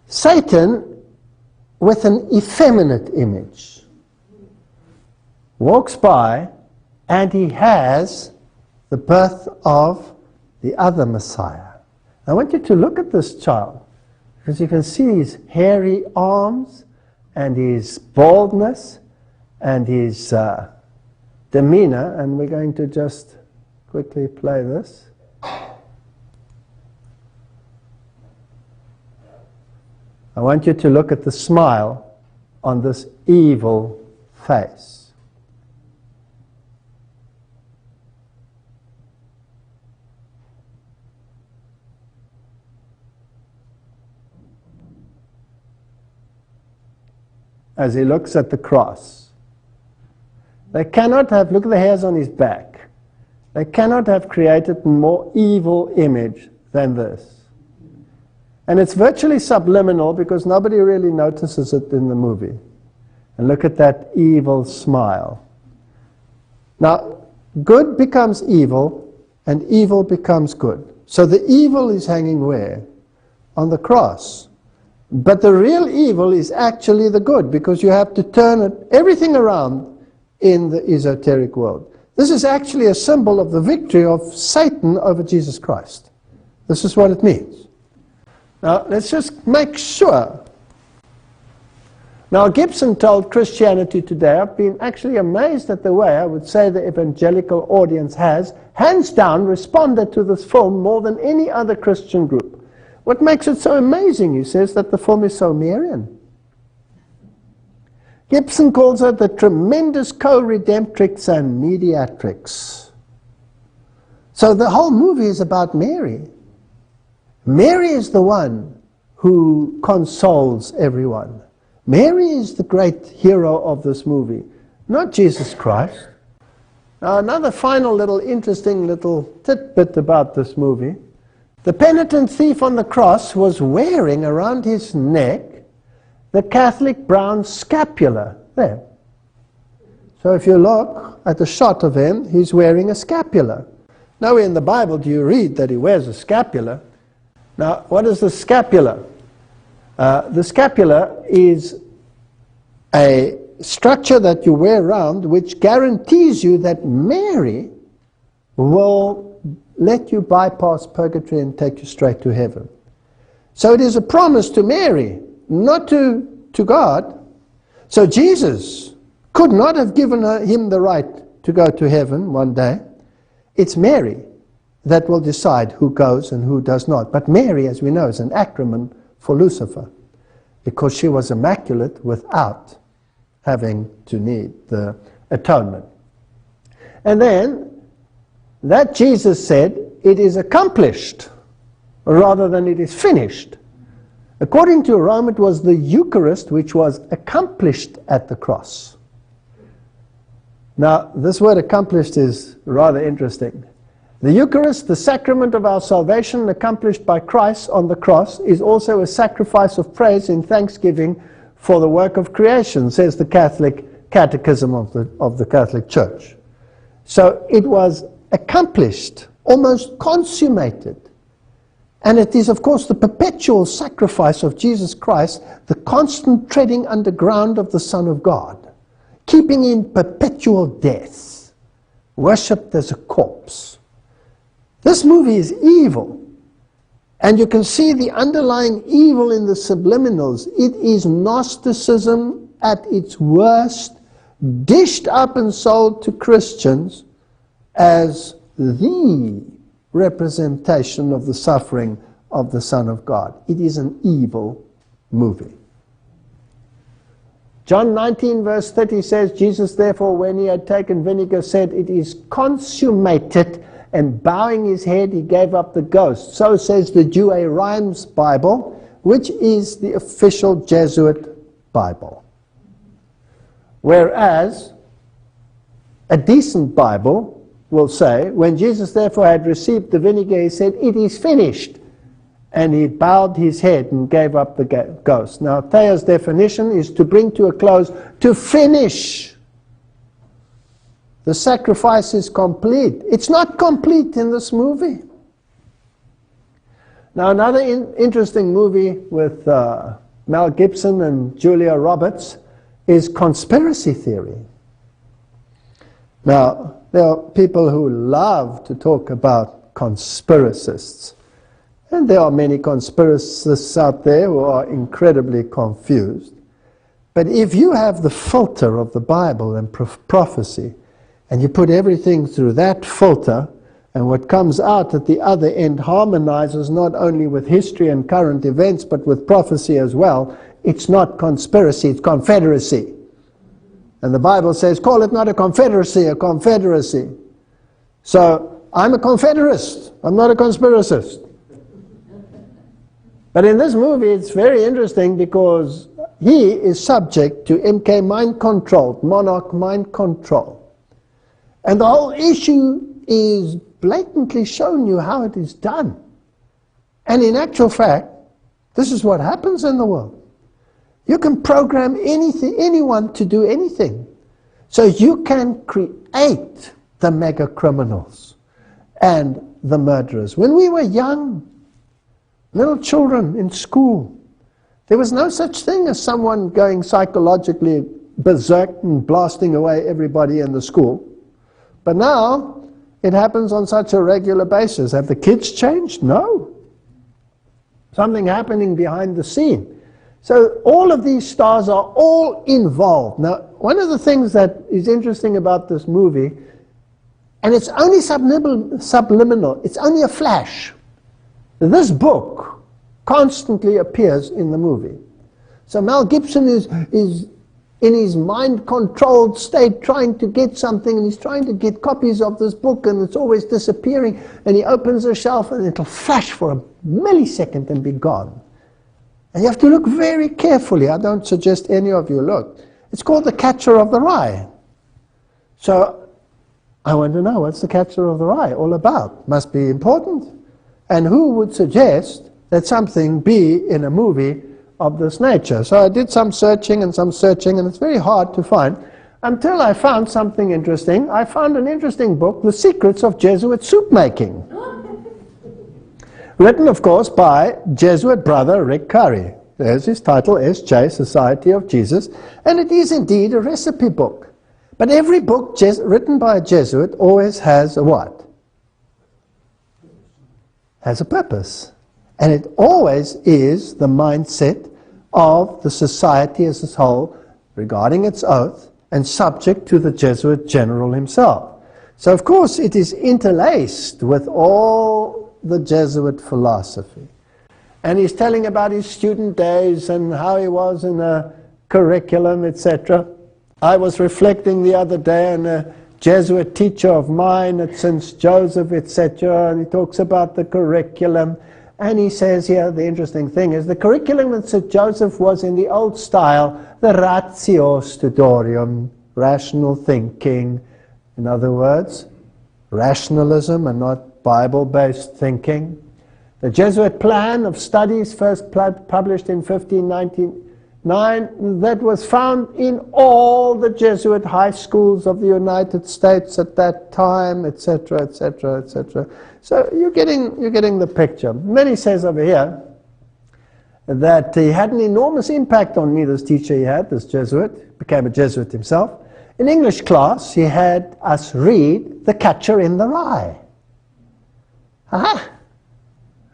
Satan, with an effeminate image, walks by and he has the birth of the other Messiah. I want you to look at this child because you can see his hairy arms and his baldness and his demeanor, and we're going to just quickly play this. I want you to look at the smile on this evil face. As he looks at the cross. They cannot have, look at the hairs on his back. They cannot have created a more evil image than this. And it's virtually subliminal because nobody really notices it in the movie. And look at that evil smile. Now, good becomes evil and evil becomes good. So the evil is hanging where? On the cross. But the real evil is actually the good because you have to turn everything around in the esoteric world. This is actually a symbol of the victory of Satan over Jesus Christ. This is what it means. Now, let's just make sure. Now, Gibson told Christianity Today, I've been actually amazed at the way, I would say, the evangelical audience has, hands down, responded to this film more than any other Christian group. What makes it so amazing, he says, that the film is so Marian. Gibson calls it the tremendous co-redemptrix and mediatrix. So the whole movie is about Mary. Mary is the one who consoles everyone. Mary is the great hero of this movie, not Jesus Christ. Now, another final little interesting little tidbit about this movie. The penitent thief on the cross was wearing around his neck the Catholic brown scapular. There. So if you look at the shot of him, he's wearing a scapular. Nowhere in the Bible do you read that he wears a scapular. Now, what is the scapular? The scapular is a structure that you wear around which guarantees you that Mary will let you bypass purgatory and take you straight to heaven. So it is a promise to Mary, not to God. So Jesus could not have given him the right to go to heaven one day. It's Mary that will decide who goes and who does not. But Mary, as we know, is an acronym for Lucifer, because she was immaculate without having to need the atonement. And then, that Jesus said, it is accomplished, rather than it is finished. According to Rome, it was the Eucharist which was accomplished at the cross. Now, this word accomplished is rather interesting. The Eucharist, the sacrament of our salvation accomplished by Christ on the cross, is also a sacrifice of praise in thanksgiving for the work of creation, says the Catholic Catechism of the Catholic Church. So it was accomplished, almost consummated. And it is, of course, the perpetual sacrifice of Jesus Christ, the constant treading underground of the Son of God, keeping in perpetual death, worshipped as a corpse. This movie is evil. And you can see the underlying evil in the subliminals. It is Gnosticism at its worst, dished up and sold to Christians as the representation of the suffering of the Son of God. It is an evil movie. John 19 verse 30 says, Jesus therefore, when he had taken vinegar, said, it is consummated, and bowing his head, he gave up the ghost. So says the Douay Rheims Bible, which is the official Jesuit Bible. Whereas a decent Bible will say, when Jesus therefore had received the vinegar, he said, it is finished. And he bowed his head and gave up the ghost. Now, Thea's definition is to bring to a close, to finish. The sacrifice is complete. It's not complete in this movie. Now, another interesting movie with Mel Gibson and Julia Roberts is Conspiracy Theory. Now, there are people who love to talk about conspiracists. And there are many conspiracists out there who are incredibly confused. But if you have the filter of the Bible and prophecy, and you put everything through that filter, and what comes out at the other end harmonizes not only with history and current events, but with prophecy as well, it's not conspiracy, it's confederacy. And the Bible says, call it not a confederacy, a confederacy. So, I'm a confederist, I'm not a conspiracist. But in this movie, it's very interesting because he is subject to MK mind control, monarch mind control. And the whole issue is blatantly showing you how it is done. And in actual fact, this is what happens in the world. You can program anyone to do anything. So you can create the mega criminals and the murderers. When we were young, little children in school, there was no such thing as someone going psychologically berserk and blasting away everybody in the school. But now, it happens on such a regular basis. Have the kids changed? No. Something happening behind the scene. So all of these stars are all involved. Now, one of the things that is interesting about this movie, and it's only subliminal, it's only a flash. This book constantly appears in the movie. So Mel Gibson is in his mind-controlled state trying to get something, and he's trying to get copies of this book, and it's always disappearing, and he opens a shelf and it'll flash for a millisecond and be gone. And you have to look very carefully. I don't suggest any of you look. It's called The Catcher of the Rye. So I want to know, what's The Catcher of the Rye all about? Must be important. And who would suggest that something be in a movie of this nature? So I did some searching, and it's very hard to find, until I found something interesting. I found an interesting book, The Secrets of Jesuit Soup Making. Written, of course, by Jesuit brother Rick Curry. There's his title, S.J., Society of Jesus, and it is indeed a recipe book. But every book written by a Jesuit always has a what? Has a purpose. And it always is the mindset of the society as a whole regarding its oath and subject to the Jesuit general himself. So, of course, it is interlaced with all the Jesuit philosophy. And he's telling about his student days and how he was in a curriculum, etc. I was reflecting the other day on a Jesuit teacher of mine at St. Joseph, etc., and he talks about the curriculum. And he says here, the interesting thing is, the curriculum at St. Joseph was in the old style, the ratio studiorum, rational thinking. In other words, rationalism and not Bible-based thinking. The Jesuit plan of studies, first published in 1599, that was found in all the Jesuit high schools of the United States at that time, etc., etc., etc. So you're getting the picture. And then he says over here that he had an enormous impact on me, this teacher he had, this Jesuit, became a Jesuit himself. In English class, he had us read The Catcher in the Rye. Aha!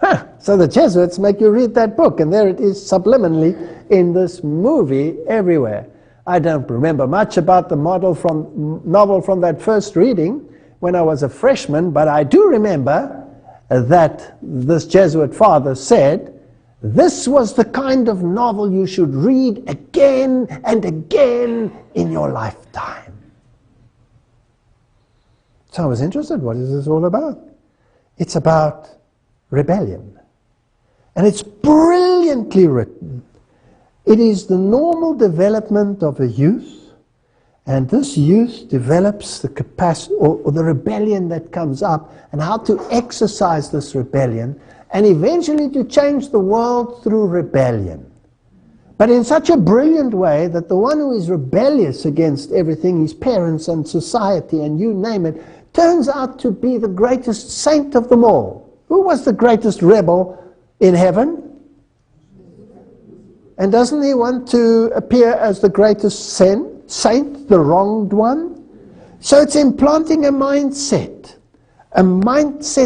Huh. So the Jesuits make you read that book, and there it is subliminally in this movie everywhere. I don't remember much about the novel from that first reading when I was a freshman, but I do remember that this Jesuit father said, this was the kind of novel you should read again and again in your lifetime. So I was interested, what is this all about? It's about rebellion. And it's brilliantly written. It is the normal development of a youth, and this youth develops the capacity, or the rebellion that comes up, and how to exercise this rebellion, and eventually to change the world through rebellion. But in such a brilliant way that the one who is rebellious against everything, his parents and society and you name it, turns out to be the greatest saint of them all. Who was the greatest rebel in heaven? And doesn't he want to appear as the greatest saint, the wronged one? So it's implanting a mindset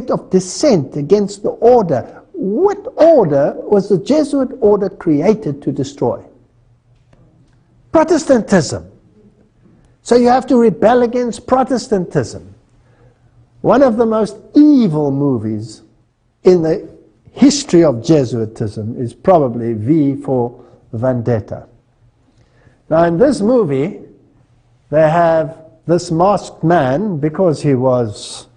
of dissent against the order. What order was the Jesuit order created to destroy? Protestantism. So you have to rebel against Protestantism. One of the most evil movies in the history of Jesuitism is probably V for Vendetta. Now in this movie, they have this masked man, because he was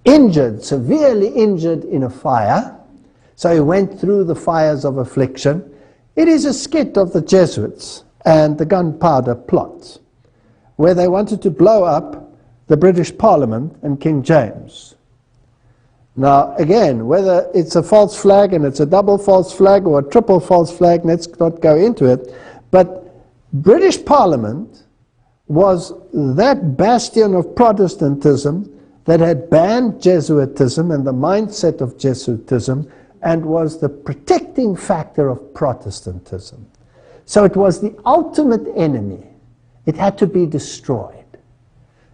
injured, severely injured in a fire, so he went through the fires of affliction. It is a skit of the Jesuits and the gunpowder plot, where they wanted to blow up the British Parliament and King James. Now, again, whether it's a false flag and it's a double false flag or a triple false flag, let's not go into it, but British Parliament was that bastion of Protestantism that had banned Jesuitism and the mindset of Jesuitism and was the protecting factor of Protestantism. So it was the ultimate enemy. It had to be destroyed.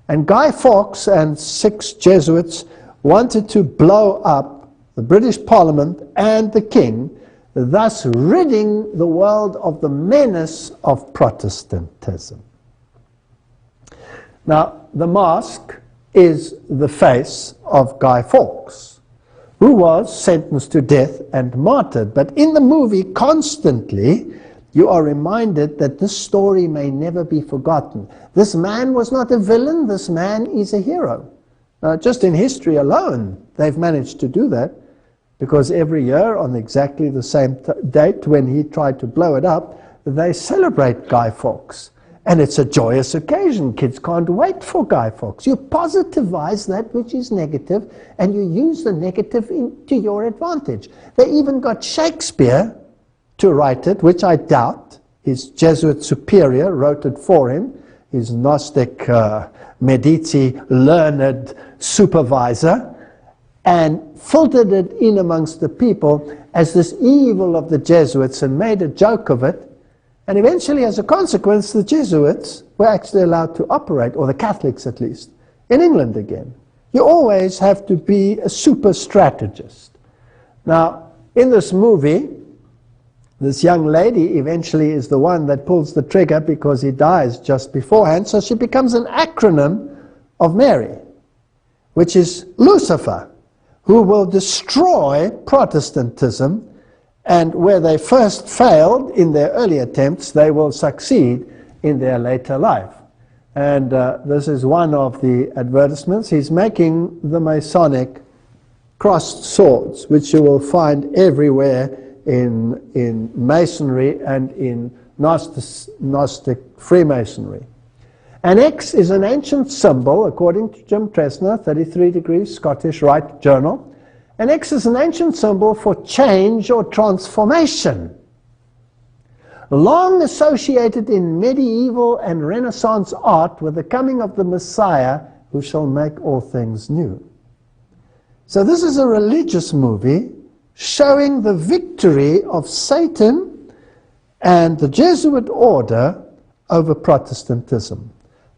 And Guy Fawkes and 6 Jesuits wanted to blow up the British Parliament and the King, thus ridding the world of the menace of Protestantism. Now, the mask is the face of Guy Fawkes, who was sentenced to death and martyred. But in the movie, constantly, you are reminded that this story may never be forgotten. This man was not a villain, this man is a hero. Now, just in history alone, they've managed to do that, because every year on exactly the same date when he tried to blow it up, they celebrate Guy Fawkes. And it's a joyous occasion. Kids can't wait for Guy Fawkes. You positivize that which is negative, and you use the negative to your advantage. They even got Shakespeare to write it, which I doubt. His Jesuit superior wrote it for him, his Gnostic Medici learned supervisor, and filtered it in amongst the people as this evil of the Jesuits and made a joke of it. And eventually, as a consequence, the Jesuits were actually allowed to operate, or the Catholics at least, in England again. You always have to be a super strategist. Now, in this movie, this young lady eventually is the one that pulls the trigger because he dies just beforehand, so she becomes an acronym of Mary, which is Lucifer, who will destroy Protestantism, and where they first failed in their early attempts, they will succeed in their later life. And this is one of the advertisements. He's making the Masonic crossed swords, which you will find everywhere in Masonry and in Gnostic Freemasonry. An X is an ancient symbol, according to Jim Tresner, 33 Degrees, Scottish Rite Journal. An X is an ancient symbol for change or transformation, long associated in medieval and Renaissance art with the coming of the Messiah, who shall make all things new. So this is a religious movie showing the victory of Satan and the Jesuit order over Protestantism,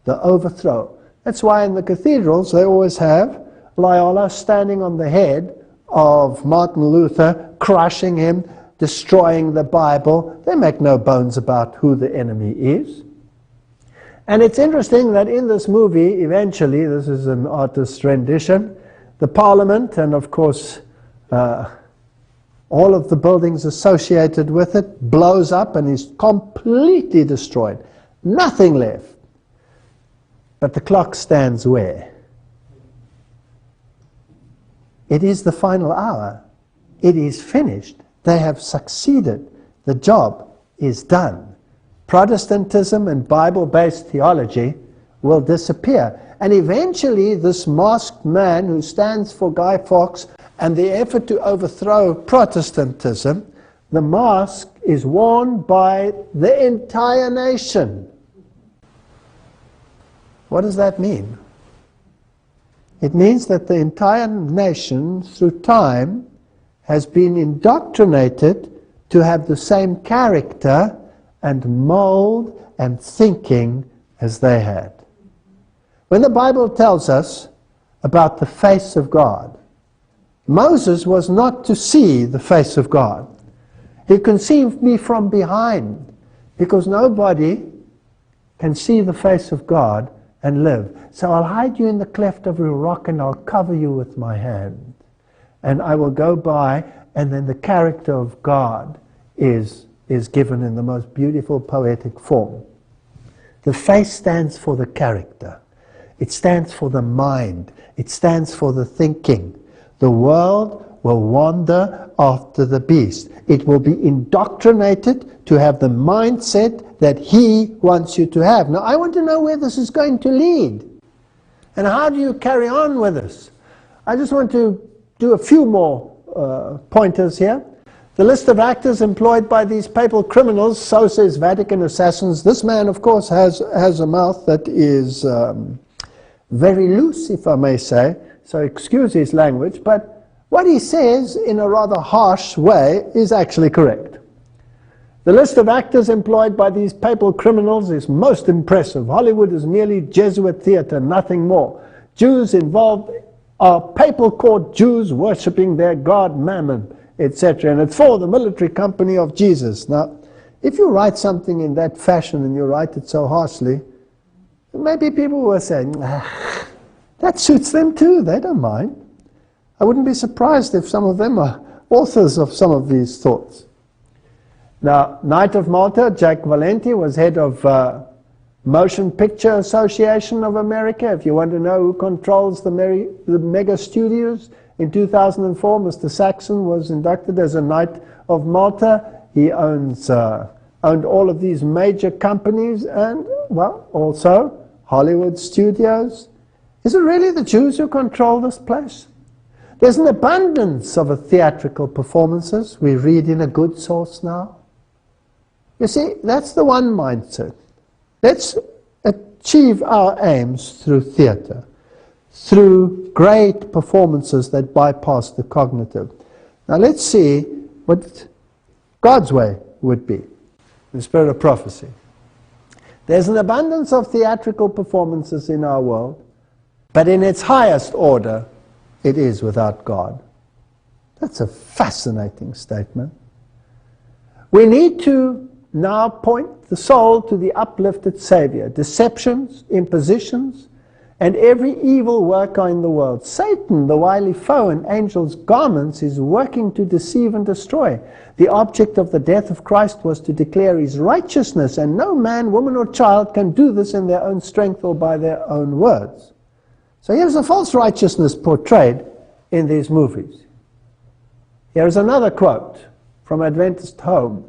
the overthrow. That's why in the cathedrals they always have Loyola standing on the head of Martin Luther, crushing him, destroying the Bible. They make no bones about who the enemy is. And it's interesting that in this movie, eventually, this is an artist's rendition, the Parliament and of course all of the buildings associated with it blows up and is completely destroyed. Nothing left. But the clock stands where? It is the final hour. It is finished. They have succeeded. The job is done. Protestantism and Bible-based theology will disappear. And eventually this masked man who stands for Guy Fawkes and the effort to overthrow Protestantism, the mask is worn by the entire nation. What does that mean? It means that the entire nation, through time, has been indoctrinated to have the same character and mold and thinking as they had. When the Bible tells us about the face of God, Moses was not to see the face of God. He conceived me from behind, because nobody can see the face of God and live. So I'll hide you in the cleft of a rock and I'll cover you with my hand. And I will go by, and then the character of God is given in the most beautiful poetic form. The face stands for the character. It stands for the mind. It stands for the thinking. The world will wander after the beast. It will be indoctrinated to have the mindset that he wants you to have. Now, I want to know where this is going to lead. And how do you carry on with this? I just want to do a few more pointers here. The list of actors employed by these papal criminals, so says Vatican assassins. This man, of course, has a mouth that is very loose, if I may say, so excuse his language, but what he says in a rather harsh way is actually correct. The list of actors employed by these papal criminals is most impressive. Hollywood is merely Jesuit theater, nothing more. Jews involved are papal court Jews worshipping their god Mammon, etc. And it's for the military company of Jesus. Now, if you write something in that fashion and you write it so harshly, maybe people will say, that suits them too, they don't mind. I wouldn't be surprised if some of them are authors of some of these thoughts. Now, Knight of Malta, Jack Valenti, was head of Motion Picture Association of America. If you want to know who controls the mega studios, in 2004, Mr. Saxon was inducted as a Knight of Malta. He owned all of these major companies and, well, also Hollywood studios. Is it really the Jews who control this place? There's an abundance of theatrical performances. We read in a good source now. You see, that's the one mindset. Let's achieve our aims through theater, through great performances that bypass the cognitive. Now let's see what God's way would be, the spirit of prophecy. There's an abundance of theatrical performances in our world, but in its highest order, it is without God. That's a fascinating statement. We need to now point the soul to the uplifted Savior. Deceptions, impositions, and every evil worker in the world. Satan, the wily foe in angels' garments, is working to deceive and destroy. The object of the death of Christ was to declare his righteousness, and no man, woman, or child can do this in their own strength or by their own words. So here's a false righteousness portrayed, in these movies. Here's another quote from Adventist Home.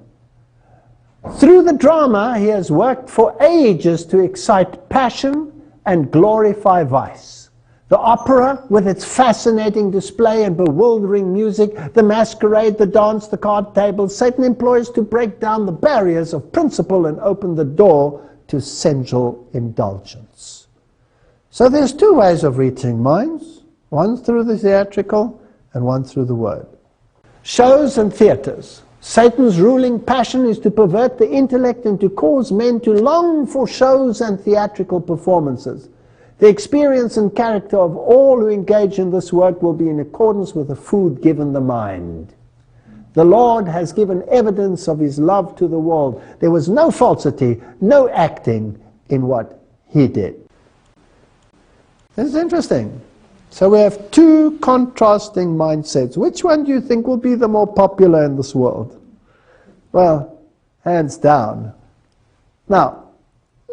Through the drama, he has worked for ages to excite passion and glorify vice. The opera, with its fascinating display and bewildering music, the masquerade, the dance, the card tables, Satan employs to break down the barriers of principle and open the door to sensual indulgence. So there's two ways of reaching minds, one through the theatrical and one through the word. Shows and theaters. Satan's ruling passion is to pervert the intellect and to cause men to long for shows and theatrical performances. The experience and character of all who engage in this work will be in accordance with the food given the mind. The Lord has given evidence of his love to the world. There was no falsity, no acting in what he did. This is interesting. So we have two contrasting mindsets. Which one do you think will be the more popular in this world? Well, hands down. Now,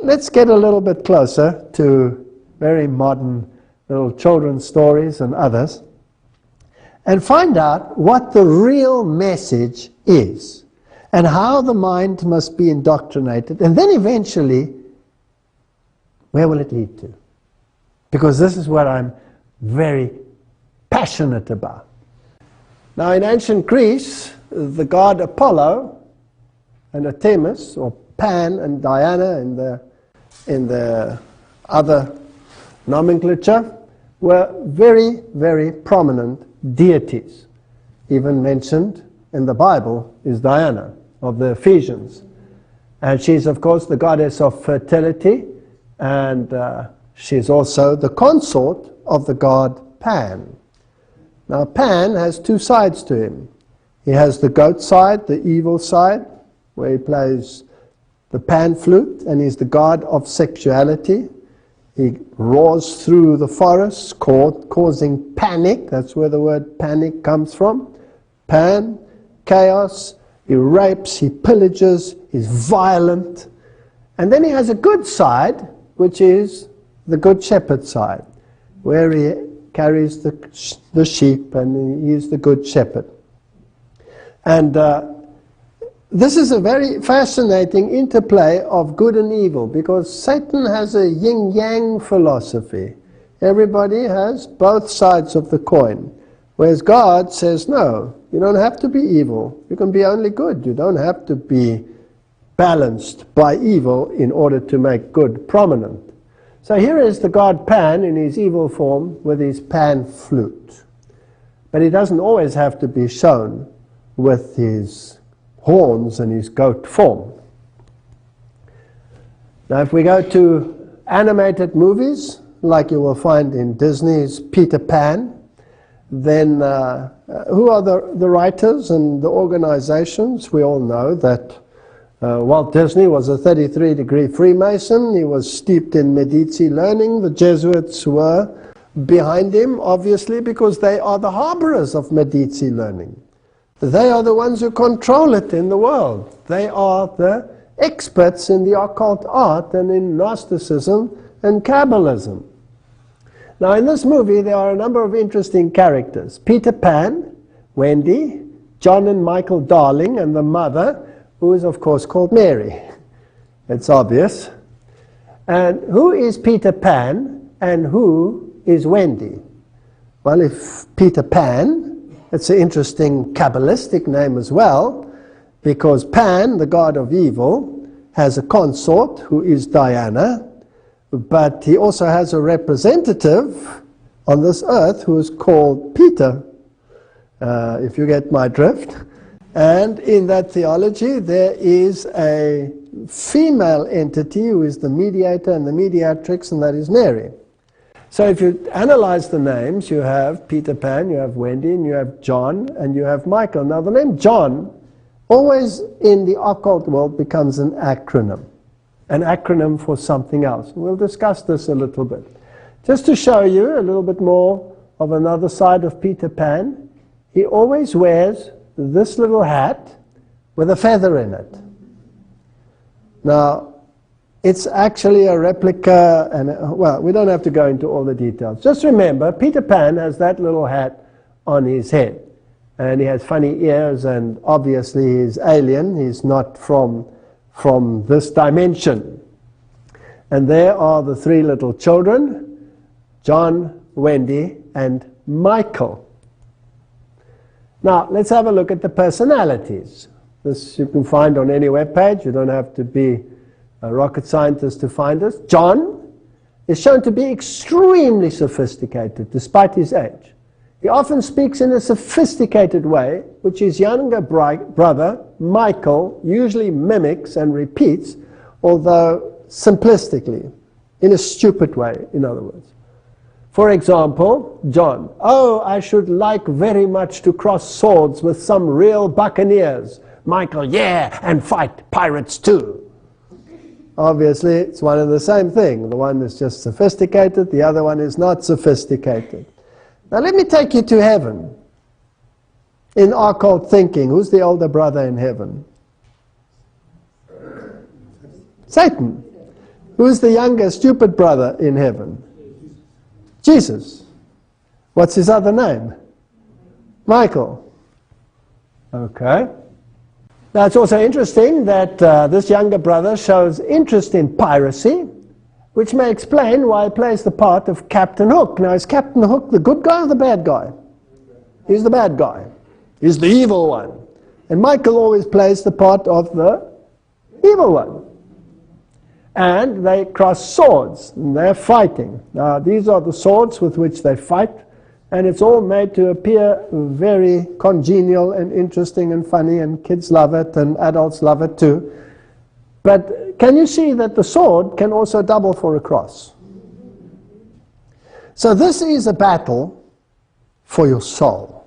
let's get a little bit closer to very modern little children's stories and others, and find out what the real message is, and how the mind must be indoctrinated, and then eventually, where will it lead to? Because this is what I'm very passionate about. Now, in ancient Greece, the god Apollo and Artemis, or Pan and Diana in the other nomenclature, were very, very prominent deities. Even mentioned in the Bible is Diana of the Ephesians. And she's, of course, the goddess of fertility, and she's also the consort of the god Pan. Now, Pan has two sides to him. He has the goat side, the evil side, where he plays the pan flute, and he's the god of sexuality. He roars through the forests, causing panic. That's where the word panic comes from. Pan, chaos. He rapes, he pillages, he's violent. And then he has a good side, which is the good shepherd side, where he carries the sheep, and he is the good shepherd. And this is a very fascinating interplay of good and evil, because Satan has a yin-yang philosophy. Everybody has both sides of the coin, whereas God says, no, you don't have to be evil. You can be only good. You don't have to be balanced by evil in order to make good prominent. So here is the god Pan in his evil form with his pan flute. But he doesn't always have to be shown with his horns and his goat form. Now, if we go to animated movies, like you will find in Disney's Peter Pan, then who are the writers and the organizations? We all know that Walt Disney was a 33-degree Freemason. He was steeped in Medici learning. The Jesuits were behind him, obviously, because they are the harborers of Medici learning. They are the ones who control it in the world. They are the experts in the occult art and in Gnosticism and Kabbalism. Now, in this movie, there are a number of interesting characters. Peter Pan, Wendy, John and Michael Darling, and the mother, who is, of course, called Mary. It's obvious. And who is Peter Pan and who is Wendy? Well, if Peter Pan, it's an interesting Kabbalistic name as well, because Pan, the god of evil, has a consort who is Diana, but he also has a representative on this earth who is called Peter, if you get my drift. And in that theology, there is a female entity who is the mediator and the mediatrix, and that is Mary. So if you analyze the names, you have Peter Pan, you have Wendy, and you have John, and you have Michael. Now, the name John always in the occult world becomes an acronym for something else. We'll discuss this a little bit. Just to show you a little bit more of another side of Peter Pan, he always wears this little hat with a feather in it. Now, it's actually a replica, and well, we don't have to go into all the details. Just remember, Peter Pan has that little hat on his head. And he has funny ears, and obviously he's alien. He's not from this dimension. And there are the three little children, John, Wendy, and Michael. Now, let's have a look at the personalities. This you can find on any web page. You don't have to be a rocket scientist to find this. John is shown to be extremely sophisticated, despite his age. He often speaks in a sophisticated way, which his younger brother, Michael, usually mimics and repeats, although simplistically, in a stupid way, in other words. For example, John, "Oh, I should like very much to cross swords with some real buccaneers." Michael, "Yeah, and fight pirates too." Obviously, it's one and the same thing. The one is just sophisticated, the other one is not sophisticated. Now let me take you to heaven. In occult thinking, who's the older brother in heaven? Satan. Who's the younger stupid brother in heaven? Jesus. What's his other name? Michael. Okay. Now it's also interesting that this younger brother shows interest in piracy, which may explain why he plays the part of Captain Hook. Now, is Captain Hook the good guy or the bad guy? He's the bad guy. He's the evil one. And Michael always plays the part of the evil one. And they cross swords, and they're fighting. Now, these are the swords with which they fight, and it's all made to appear very congenial and interesting and funny, and kids love it, and adults love it too. But can you see that the sword can also double for a cross? So this is a battle for your soul.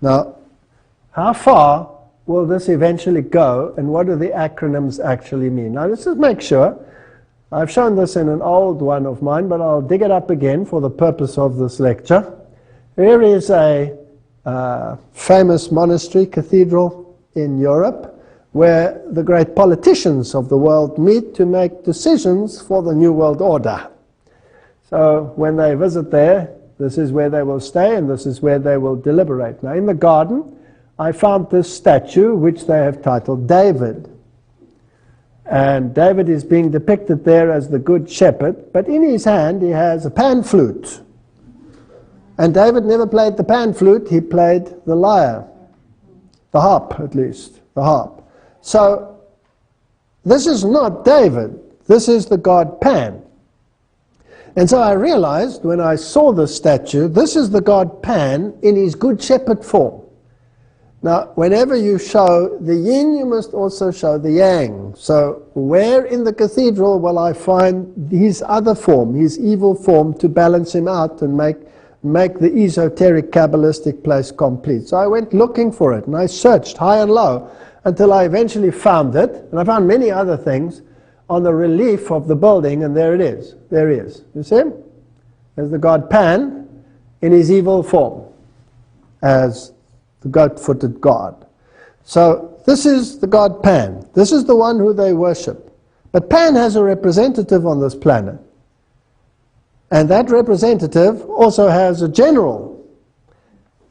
Now, how far will this eventually go, and what do the acronyms actually mean? Now, let's just make sure. I've shown this in an old one of mine, but I'll dig it up again for the purpose of this lecture. Here is a famous monastery, cathedral in Europe, where the great politicians of the world meet to make decisions for the New World Order. So when they visit there, this is where they will stay, and this is where they will deliberate. Now, in the garden, I found this statue, which they have titled David. And David is being depicted there as the good shepherd, but in his hand he has a pan flute. And David never played the pan flute, he played the lyre. The harp, at least, the harp. So, this is not David, this is the god Pan. And so I realized when I saw this statue, this is the god Pan in his good shepherd form. Now, whenever you show the yin, you must also show the yang. So, where in the cathedral will I find his other form, his evil form, to balance him out and make the esoteric Kabbalistic place complete? So I went looking for it, and I searched high and low until I eventually found it. And I found many other things on the relief of the building, and there it is. There he is. You see him? There's the god Pan in his evil form as the goat-footed god. So this is the god Pan. This is the one who they worship. But Pan has a representative on this planet. And that representative also has a general.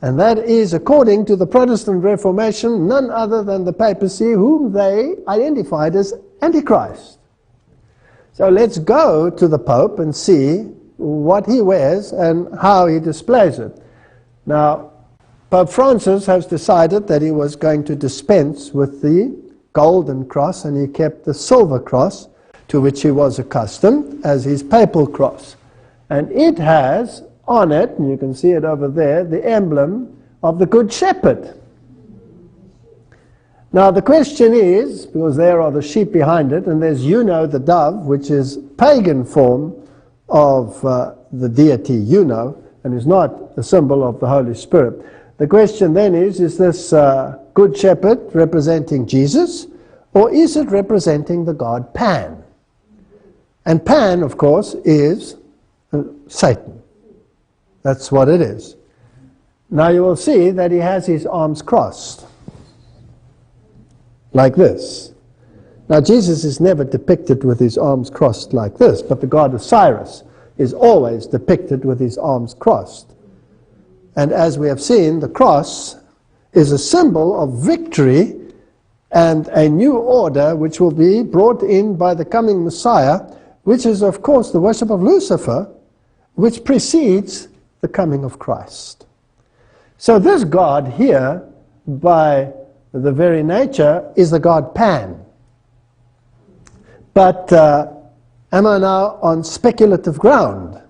And that is, according to the Protestant Reformation, none other than the papacy, whom they identified as Antichrist. So let's go to the Pope and see what he wears and how he displays it. Now, Pope Francis has decided that he was going to dispense with the golden cross, and he kept the silver cross, to which he was accustomed, as his papal cross. And it has on it, and you can see it over there, the emblem of the Good Shepherd. Now the question is, because there are the sheep behind it, and there's Juno the dove, which is pagan form of the deity Juno, and is not a symbol of the Holy Spirit. The question then is this Good Shepherd representing Jesus, or is it representing the god Pan? And Pan, of course, is Satan. That's what it is. Now you will see that he has his arms crossed, like this. Now Jesus is never depicted with his arms crossed like this, but the god Osiris is always depicted with his arms crossed. And as we have seen, the cross is a symbol of victory and a new order which will be brought in by the coming Messiah, which is, of course, the worship of Lucifer, which precedes the coming of Christ. So this God here, by the very nature, is the God Pan. But am I now on speculative ground?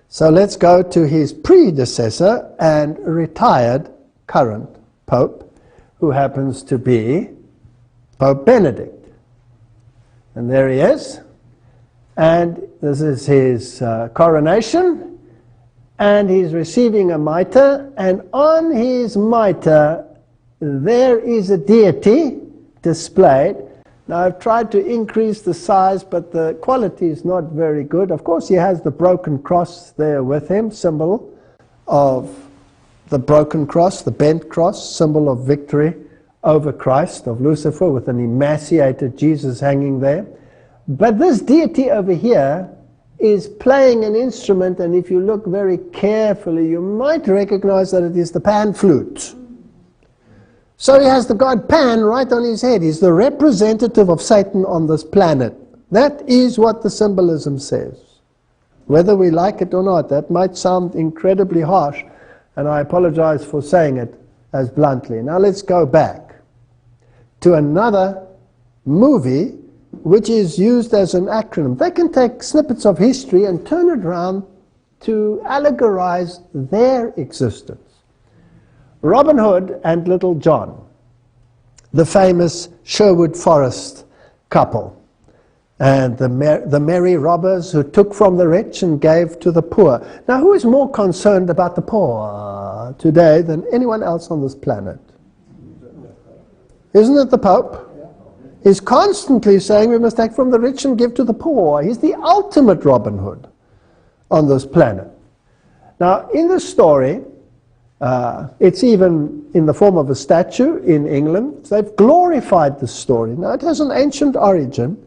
So let's go to his predecessor and retired current Pope, who happens to be Pope Benedict. And there he is. And this is his coronation. And he's receiving a mitre. And on his mitre, there is a deity displayed. Now, I've tried to increase the size, but the quality is not very good. Of course, he has the broken cross there with him, symbol of the broken cross, the bent cross, symbol of victory over Christ, of Lucifer, with an emaciated Jesus hanging there. But this deity over here is playing an instrument, and if you look very carefully, you might recognize that it is the pan flute. So he has the god Pan right on his head. He's the representative of Satan on this planet. That is what the symbolism says. Whether we like it or not, that might sound incredibly harsh, and I apologize for saying it as bluntly. Now let's go back to another movie which is used as an acronym. They can take snippets of history and turn it around to allegorize their existence. Robin Hood and Little John, the famous Sherwood Forest couple, and the merry robbers who took from the rich and gave to the poor. Now, who is more concerned about the poor today than anyone else on this planet? Isn't it the Pope? He's constantly saying we must take from the rich and give to the poor. He's the ultimate Robin Hood on this planet. Now, in the story, it's even in the form of a statue in England. They've glorified the story. Now, it has an ancient origin,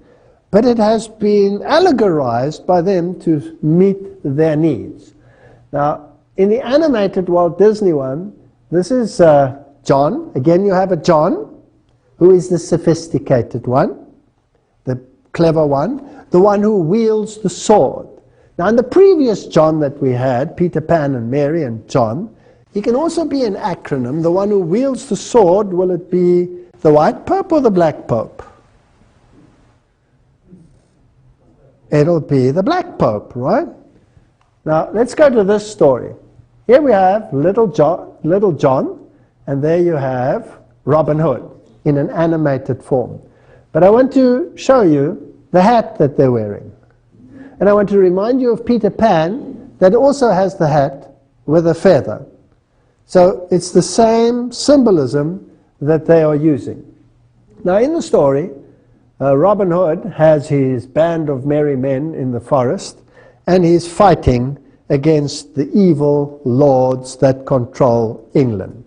but it has been allegorized by them to meet their needs. Now, in the animated Walt Disney one, this is John. Again, you have a John, who is the sophisticated one, the clever one, the one who wields the sword. Now, in the previous John that we had, Peter Pan and Mary and John, he can also be an acronym. The one who wields the sword, will it be the white pope or the black pope? It'll be the black pope, right? Now, let's go to this story. Here we have Little John, and there you have Robin Hood in an animated form. But I want to show you the hat that they're wearing. And I want to remind you of Peter Pan, that also has the hat with a feather. So it's the same symbolism that they are using. Now in the story, Robin Hood has his band of merry men in the forest, and he's fighting against the evil lords that control England.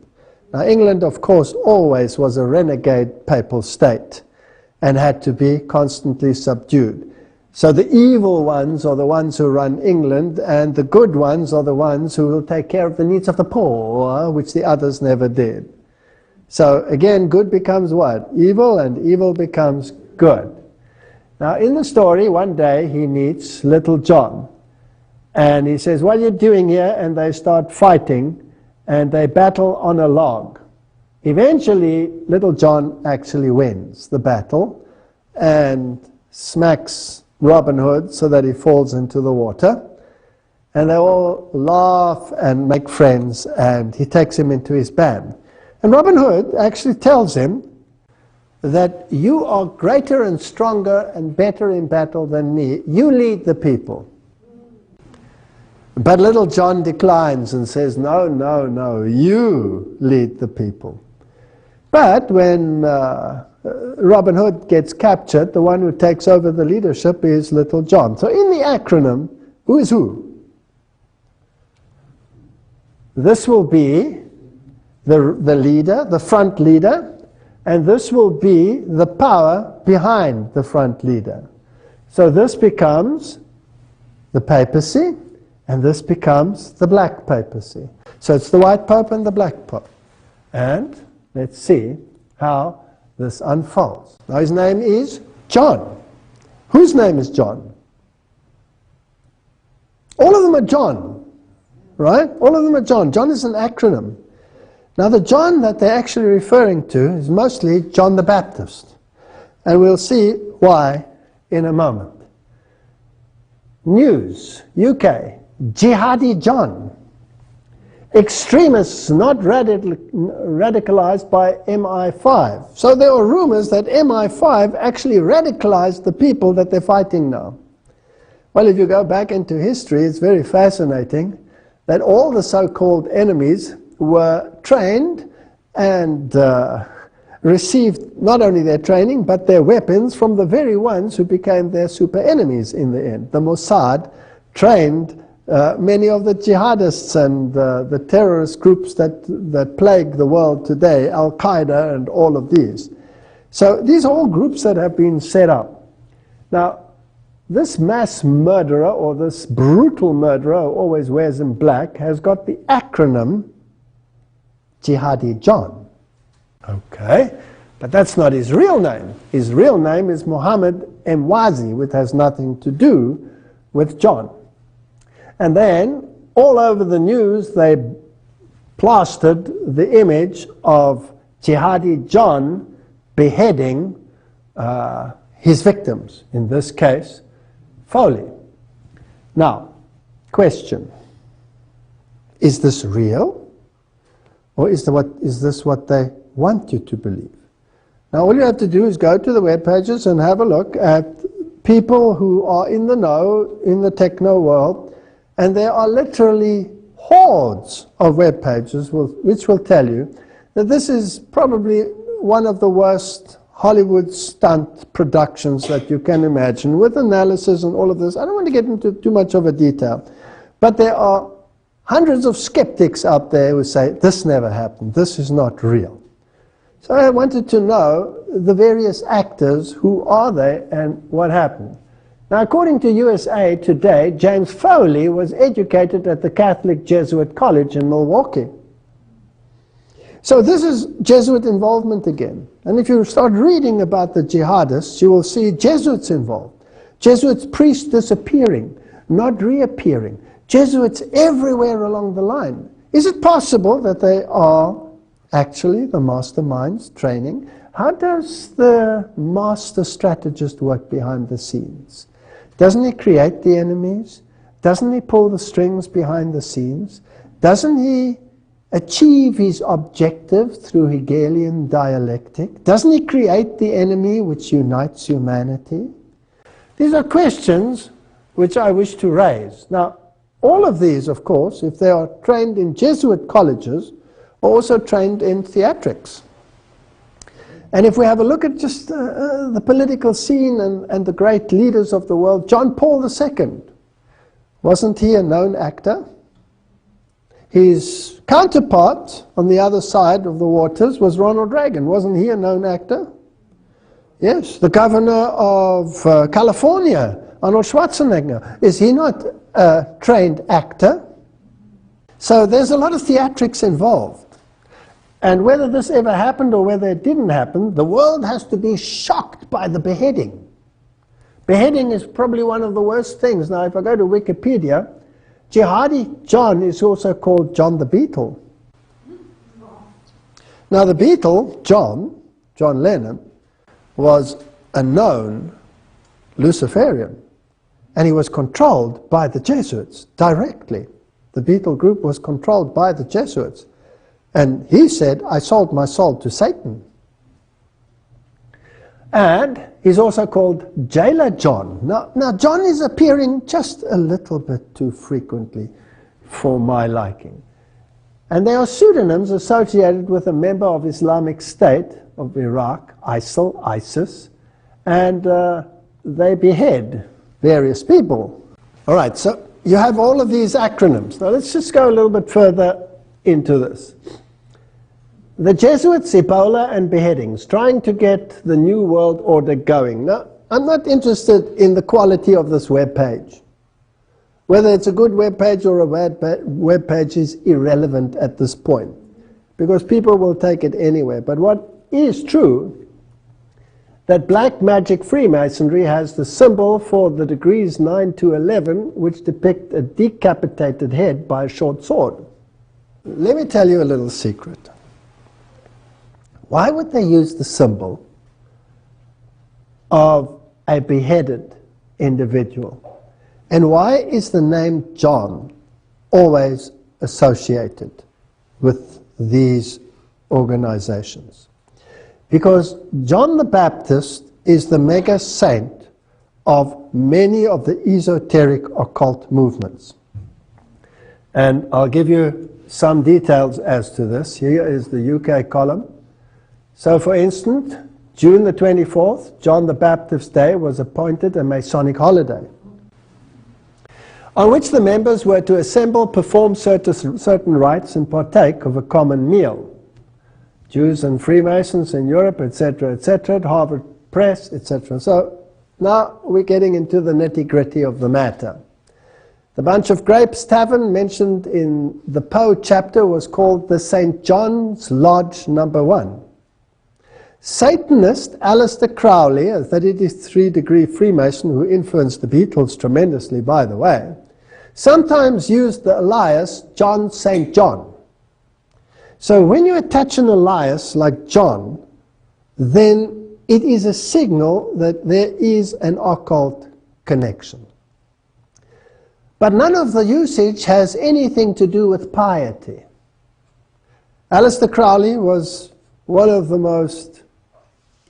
Now England, of course, always was a renegade papal state and had to be constantly subdued. So the evil ones are the ones who run England, and the good ones are the ones who will take care of the needs of the poor, which the others never did. So again, good becomes what? Evil, and evil becomes good. Now in the story, one day he meets Little John, and he says, "What are you doing here?" And they start fighting, and they battle on a log. Eventually, Little John actually wins the battle and smacks Robin Hood so that he falls into the water, and they all laugh and make friends, and he takes him into his band. And Robin Hood actually tells him that you are greater and stronger and better in battle than me. You lead the people. But Little John declines and says, no, no, no, you lead the people. But when Robin Hood gets captured, the one who takes over the leadership is Little John. So in the acronym, who is who? This will be the leader, the front leader, and this will be the power behind the front leader. So this becomes the papacy, and this becomes the black papacy. So it's the white pope and the black pope. And let's see how this unfolds. Now his name is John. Whose name is John? All of them are John, right? All of them are John. John is an acronym. Now the John that they're actually referring to is mostly John the Baptist. And we'll see why in a moment. News, UK, Jihadi John. Extremists not radicalized by MI5. So there are rumors that MI5 actually radicalized the people that they're fighting now. Well, if you go back into history, it's very fascinating that all the so-called enemies were trained and received not only their training, but their weapons from the very ones who became their super enemies in the end. The Mossad trained many of the jihadists and the terrorist groups that plague the world today, Al-Qaeda and all of these. So these are all groups that have been set up. Now, this mass murderer, or this brutal murderer who always wears in black, has got the acronym Jihadi John. Okay, but that's not his real name. His real name is Muhammad Mwazi, which has nothing to do with John. And then, all over the news, they plastered the image of Jihadi John beheading his victims, in this case, Foley. Now, question. Is this real? Or is this what they want you to believe? Now, all you have to do is go to the web pages and have a look at people who are in the know, in the techno world, and there are literally hordes of web pages which will tell you that this is probably one of the worst Hollywood stunt productions that you can imagine, with analysis and all of this. I don't want to get into too much of a detail, but there are hundreds of skeptics out there who say, this never happened, this is not real. So I wanted to know the various actors, who are they and what happened. Now, according to USA Today, James Foley was educated at the Catholic Jesuit College in Milwaukee. So this is Jesuit involvement again. And if you start reading about the jihadists, you will see Jesuits involved. Jesuits priests disappearing, not reappearing. Jesuits everywhere along the line. Is it possible that they are actually the masterminds training? How does the master strategist work behind the scenes? Doesn't he create the enemies? Doesn't he pull the strings behind the scenes? Doesn't he achieve his objective through Hegelian dialectic? Doesn't he create the enemy which unites humanity? These are questions which I wish to raise. Now, all of these, of course, if they are trained in Jesuit colleges, are also trained in theatrics. And if we have a look at just the political scene and the great leaders of the world, John Paul II, wasn't he a known actor? His counterpart on the other side of the waters was Ronald Reagan. Wasn't he a known actor? Yes. The governor of California, Arnold Schwarzenegger, is he not a trained actor? So there's a lot of theatrics involved. And whether this ever happened or whether it didn't happen, the world has to be shocked by the beheading. Beheading is probably one of the worst things. Now, if I go to Wikipedia, Jihadi John is also called John the Beetle. Now, the Beetle, John Lennon, was a known Luciferian. And he was controlled by the Jesuits directly. The Beetle group was controlled by the Jesuits. And he said, I sold my soul to Satan. And he's also called Jailer John. Now John is appearing just a little bit too frequently for my liking. And there are pseudonyms associated with a member of Islamic State of Iraq, ISIL, ISIS, and they behead various people. All right, so you have all of these acronyms. Now let's just go a little bit further into this. The Jesuits, Ebola, and beheadings, trying to get the New World Order going. Now, I'm not interested in the quality of this web page. Whether it's a good web page or a bad web page is irrelevant at this point, because people will take it anywhere. But what is true, that black magic Freemasonry has the symbol for the degrees 9 to 11, which depict a decapitated head by a short sword. Let me tell you a little secret. Why would they use the symbol of a beheaded individual? And why is the name John always associated with these organizations? Because John the Baptist is the mega saint of many of the esoteric occult movements. And I'll give you some details as to this. Here is the UK column. So for instance, June the 24th, John the Baptist's Day, was appointed a Masonic holiday, on which the members were to assemble, perform certain rites, and partake of a common meal. Jews and Freemasons in Europe, etc., at Harvard Press, etc. So now we're getting into the nitty-gritty of the matter. The Bunch of Grapes Tavern mentioned in the Poe chapter was called the St. John's Lodge No. 1. Satanist Aleister Crowley, a 33-degree Freemason who influenced the Beatles tremendously, by the way, sometimes used the alias John St. John. So when you attach an alias like John, then it is a signal that there is an occult connection. But none of the usage has anything to do with piety. Aleister Crowley was one of the most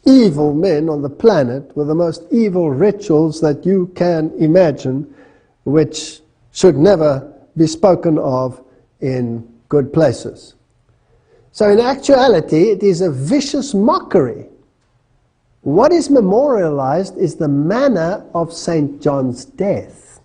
evil men on the planet, with the most evil rituals that you can imagine, which should never be spoken of in good places. So in actuality, it is a vicious mockery. What is memorialized is the manner of St. John's death.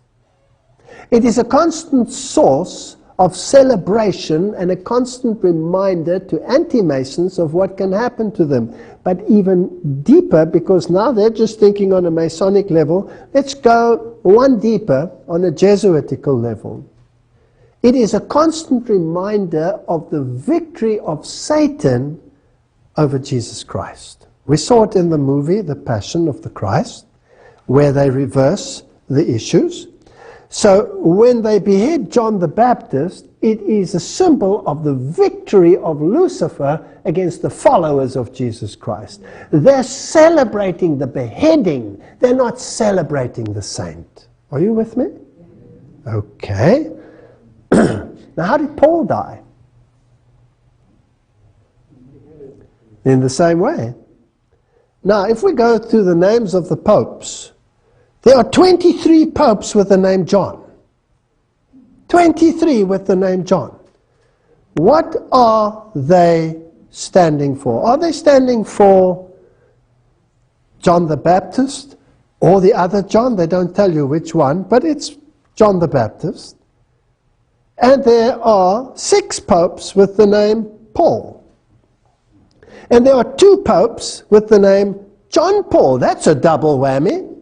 It is a constant source of celebration and a constant reminder to anti-Masons of what can happen to them. But even deeper, because now they're just thinking on a Masonic level, let's go one deeper on a Jesuitical level. It is a constant reminder of the victory of Satan over Jesus Christ. We saw it in the movie, The Passion of the Christ, where they reverse the issues. So when they behead John the Baptist, it is a symbol of the victory of Lucifer against the followers of Jesus Christ. They're celebrating the beheading. They're not celebrating the saint. Are you with me? Okay. Now, how did Paul die? In the same way. Now, if we go through the names of the popes, there are 23 popes with the name John. 23 with the name John. What are they standing for? Are they standing for John the Baptist or the other John? They don't tell you which one, but it's John the Baptist. And there are 6 popes with the name Paul. And there are 2 popes with the name John Paul. That's a double whammy.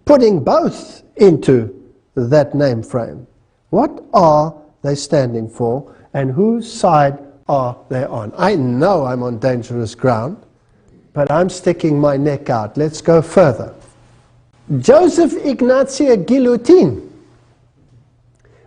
Putting both into that name frame. What are they standing for, and whose side are they on? I know I'm on dangerous ground, but I'm sticking my neck out. Let's go further. Joseph Ignatia Guillotin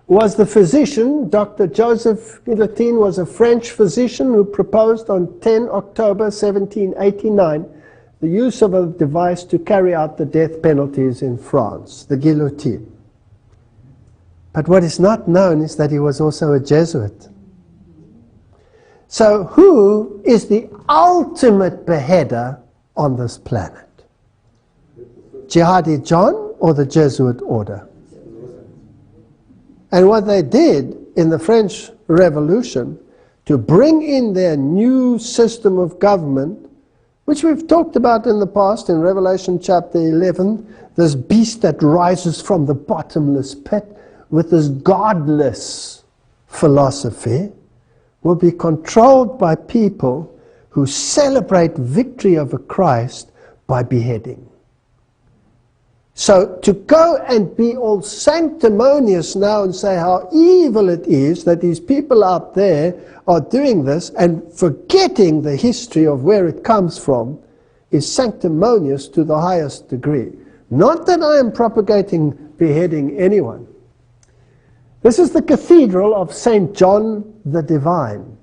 was the physician. Dr. Joseph Guillotin was a French physician who proposed on 10 October 1789 the use of a device to carry out the death penalties in France, the guillotine. But what is not known is that he was also a Jesuit. So who is the ultimate beheader on this planet? Jihadi John or the Jesuit order? And what they did in the French Revolution to bring in their new system of government, which we've talked about in the past in Revelation chapter 11, this beast that rises from the bottomless pit with this godless philosophy, will be controlled by people who celebrate victory over Christ by beheading. So to go and be all sanctimonious now and say how evil it is that these people out there are doing this and forgetting the history of where it comes from is sanctimonious to the highest degree. Not that I am propagating beheading anyone. This is the Cathedral of St. John the Divine.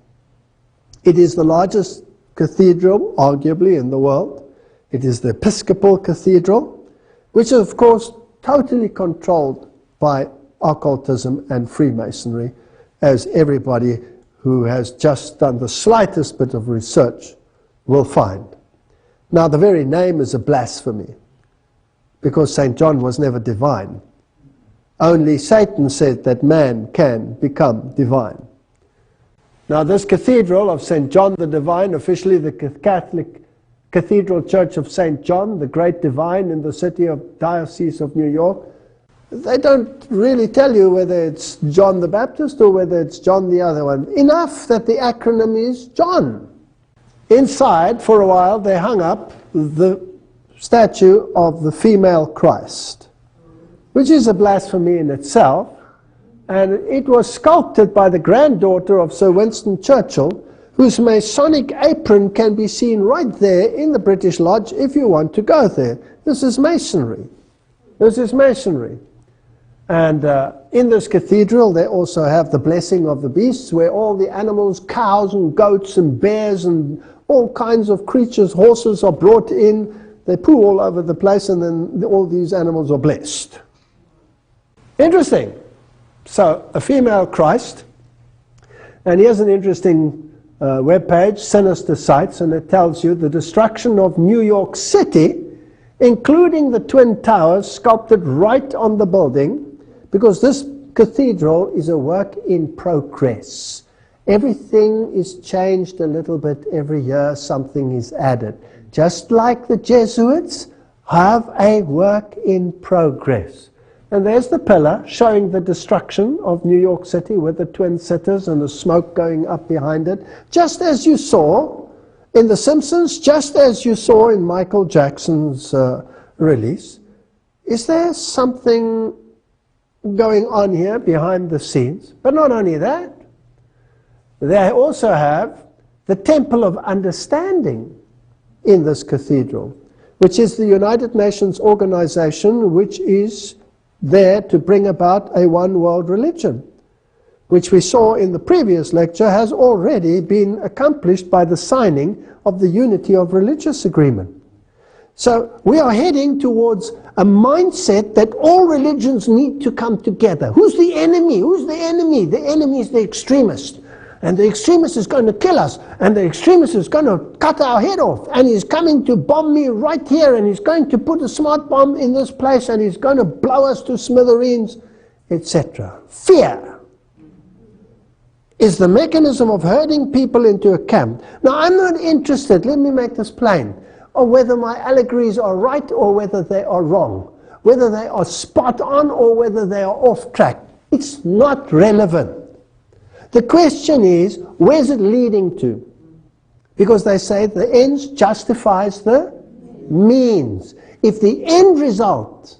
It is the largest cathedral, arguably, in the world. It is the Episcopal Cathedral, which is, of course, totally controlled by occultism and Freemasonry, as everybody who has just done the slightest bit of research will find. Now, the very name is a blasphemy, because St. John was never divine. Only Satan said that man can become divine. Now, this Cathedral of St. John the Divine, officially the Catholic Cathedral Church of St. John, the great divine in the city of Diocese of New York, they don't really tell you whether it's John the Baptist or whether it's John the other one. Enough that the acronym is John. Inside, for a while, they hung up the statue of the female Christ, which is a blasphemy in itself, and it was sculpted by the granddaughter of Sir Winston Churchill, whose Masonic apron can be seen right there in the British Lodge if you want to go there. This is Masonry. This is Masonry. And in this cathedral they also have the blessing of the beasts, where all the animals, cows and goats and bears and all kinds of creatures, horses are brought in. They poo all over the place, and then all these animals are blessed. Interesting. So, a female Christ. And here's an interesting webpage, Sinister Sites, and it tells you the destruction of New York City, including the Twin Towers, sculpted right on the building, because this cathedral is a work in progress. Everything is changed a little bit every year, something is added. Just like the Jesuits have a work in progress. And there's the pillar showing the destruction of New York City with the twin cities and the smoke going up behind it, just as you saw in The Simpsons, just as you saw in Michael Jackson's release. Is there something going on here behind the scenes? But not only that, they also have the Temple of Understanding in this cathedral, which is the United Nations organization which is there to bring about a one world religion, which we saw in the previous lecture has already been accomplished by the signing of the Unity of Religious Agreement. So we are heading towards a mindset that all religions need to come together. Who's the enemy? Who's the enemy? The enemy is the extremist. And the extremist is going to kill us, and the extremist is going to cut our head off, and he's coming to bomb me right here, and he's going to put a smart bomb in this place, and he's going to blow us to smithereens, etc. Fear is the mechanism of herding people into a camp. Now, I'm not interested, let me make this plain, or whether my allegories are right or whether they are wrong, whether they are spot on or whether they are off track. It's not relevant. The question is, where's it leading to? Because they say the ends justifies the means. If the end result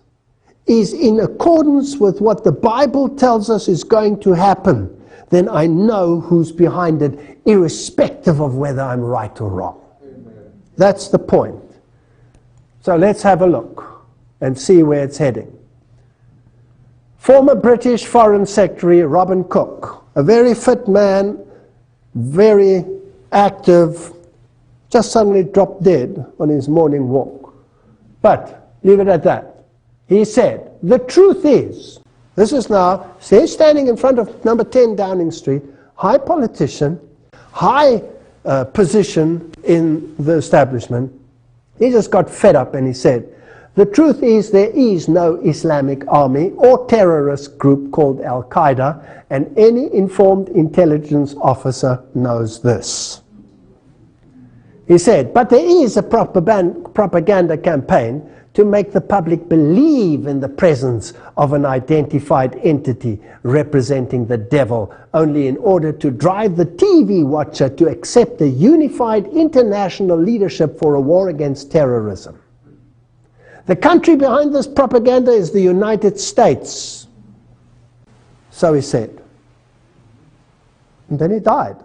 is in accordance with what the Bible tells us is going to happen, then I know who's behind it, irrespective of whether I'm right or wrong. Amen. That's the point. So let's have a look and see where it's heading. Former British Foreign Secretary Robin Cook, a very fit man, very active, just suddenly dropped dead on his morning walk. But leave it at that. He said, the truth is, this is now, he's standing in front of number 10 Downing Street, high politician, high position in the establishment. He just got fed up and he said, the truth is there is no Islamic army or terrorist group called Al-Qaeda, and any informed intelligence officer knows this. He said, but there is a propaganda campaign to make the public believe in the presence of an identified entity representing the devil, only in order to drive the TV watcher to accept a unified international leadership for a war against terrorism. The country behind this propaganda is the United States. So he said. And then he died.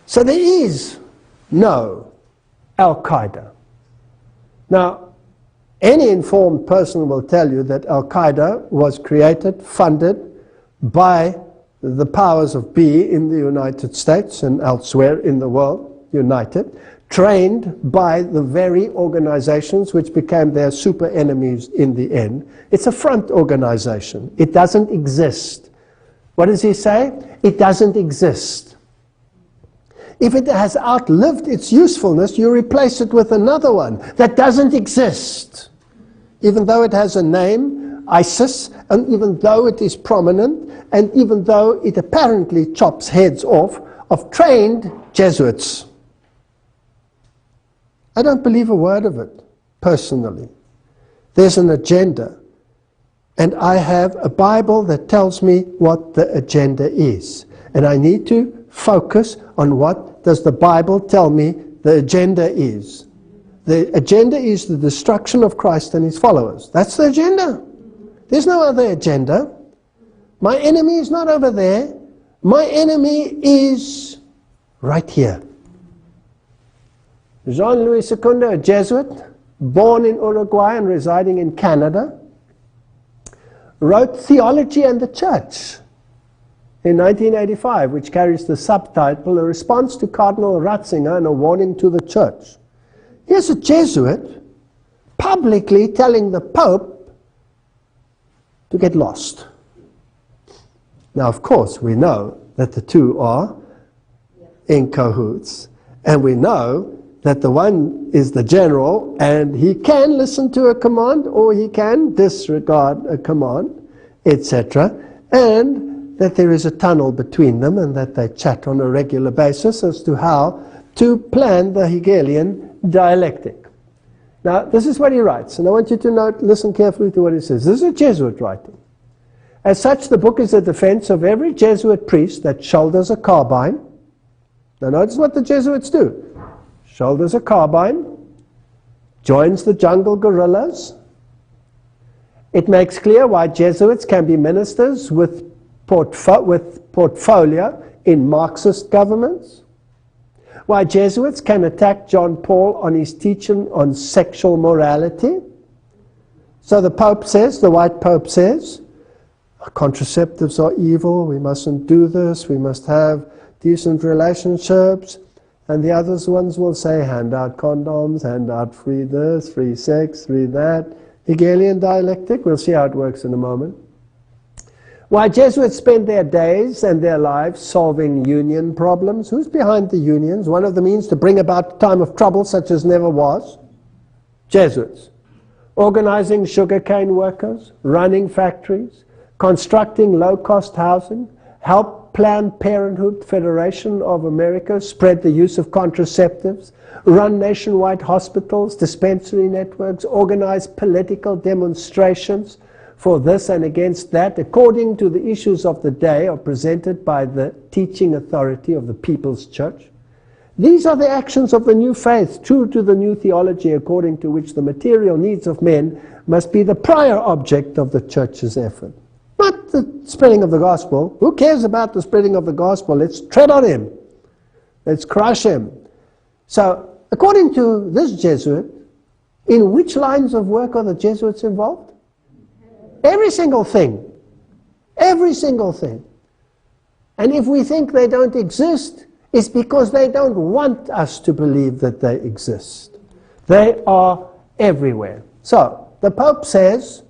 So there is no Al-Qaeda. Now, any informed person will tell you that Al-Qaeda was created, funded by the powers of be in the United States and elsewhere in the world, united, trained by the very organizations which became their super enemies in the end. It's a front organization. It doesn't exist. What does he say? It doesn't exist. If it has outlived its usefulness, you replace it with another one that doesn't exist. Even though it has a name, ISIS, and even though it is prominent, and even though it apparently chops heads off of trained Jesuits. I don't believe a word of it, personally. There's an agenda. And I have a Bible that tells me what the agenda is. And I need to focus on what does the Bible tell me the agenda is. The agenda is the destruction of Christ and his followers. That's the agenda. There's no other agenda. My enemy is not over there. My enemy is right here. Jean-Louis II, a Jesuit, born in Uruguay and residing in Canada, wrote Theology and the Church in 1985, which carries the subtitle, A Response to Cardinal Ratzinger and a Warning to the Church. Here's a Jesuit publicly telling the Pope to get lost. Now, of course, we know that the two are in cahoots, and we know that the one is the general, and he can listen to a command, or he can disregard a command, etc., and that there is a tunnel between them, and that they chat on a regular basis as to how to plan the Hegelian dialectic. Now, this is what he writes, and I want you to note, listen carefully to what he says. This is a Jesuit writing. As such, the book is a defense of every Jesuit priest that shoulders a carbine. Now, notice what the Jesuits do. Shoulders a carbine, joins the jungle guerrillas. It makes clear why Jesuits can be ministers with portfolio in Marxist governments. Why Jesuits can attack John Paul on his teaching on sexual morality. So the Pope says, the white Pope says, contraceptives are evil, we mustn't do this, we must have decent relationships. And the other ones will say, hand out condoms, hand out free this, free sex, free that. Hegelian dialectic, we'll see how it works in a moment. Why Jesuits spend their days and their lives solving union problems. Who's behind the unions? One of the means to bring about a time of trouble such as never was. Jesuits. Organizing sugarcane workers, running factories, constructing low-cost housing, help Planned Parenthood Federation of America spread the use of contraceptives, run nationwide hospitals, dispensary networks, organize political demonstrations for this and against that, according to the issues of the day are presented by the teaching authority of the People's Church. These are the actions of the new faith, true to the new theology, according to which the material needs of men must be the prior object of the Church's effort. Not the spreading of the gospel. Who cares about the spreading of the gospel? Let's tread on him. Let's crush him. So, according to this Jesuit, in which lines of work are the Jesuits involved? Every single thing. Every single thing. And if we think they don't exist, it's because they don't want us to believe that they exist. They are everywhere. So, the Pope says,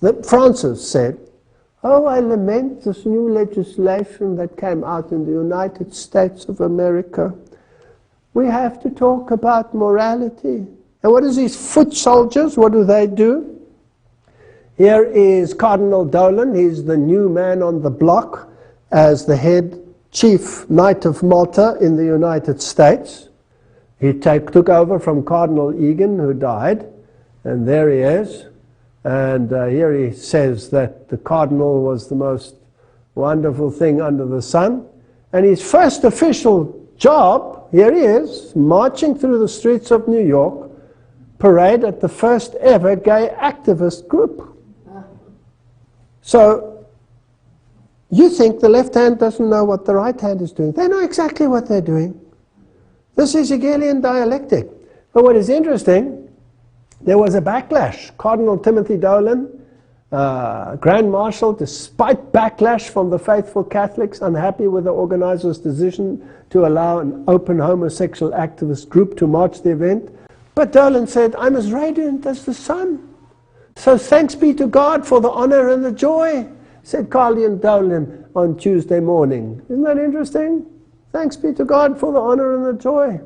that Francis said, oh, I lament this new legislation that came out in the United States of America. We have to talk about morality. And what is these foot soldiers? What do they do? Here is Cardinal Dolan. He's the new man on the block as the head chief knight of Malta in the United States. He took over from Cardinal Egan, who died. And there he is. And here he says that the cardinal was the most wonderful thing under the sun. And his first official job, here he is, marching through the streets of New York, parade at the first ever gay activist group. So, you think the left hand doesn't know what the right hand is doing. They know exactly what they're doing. This is Hegelian dialectic. But what is interesting, there was a backlash. Cardinal Timothy Dolan, Grand Marshal, despite backlash from the faithful Catholics, unhappy with the organizers' decision to allow an open homosexual activist group to march the event. But Dolan said, I'm as radiant as the sun. So thanks be to God for the honor and the joy, said Cardinal Dolan on Tuesday morning. Isn't that interesting? Thanks be to God for the honor and the joy.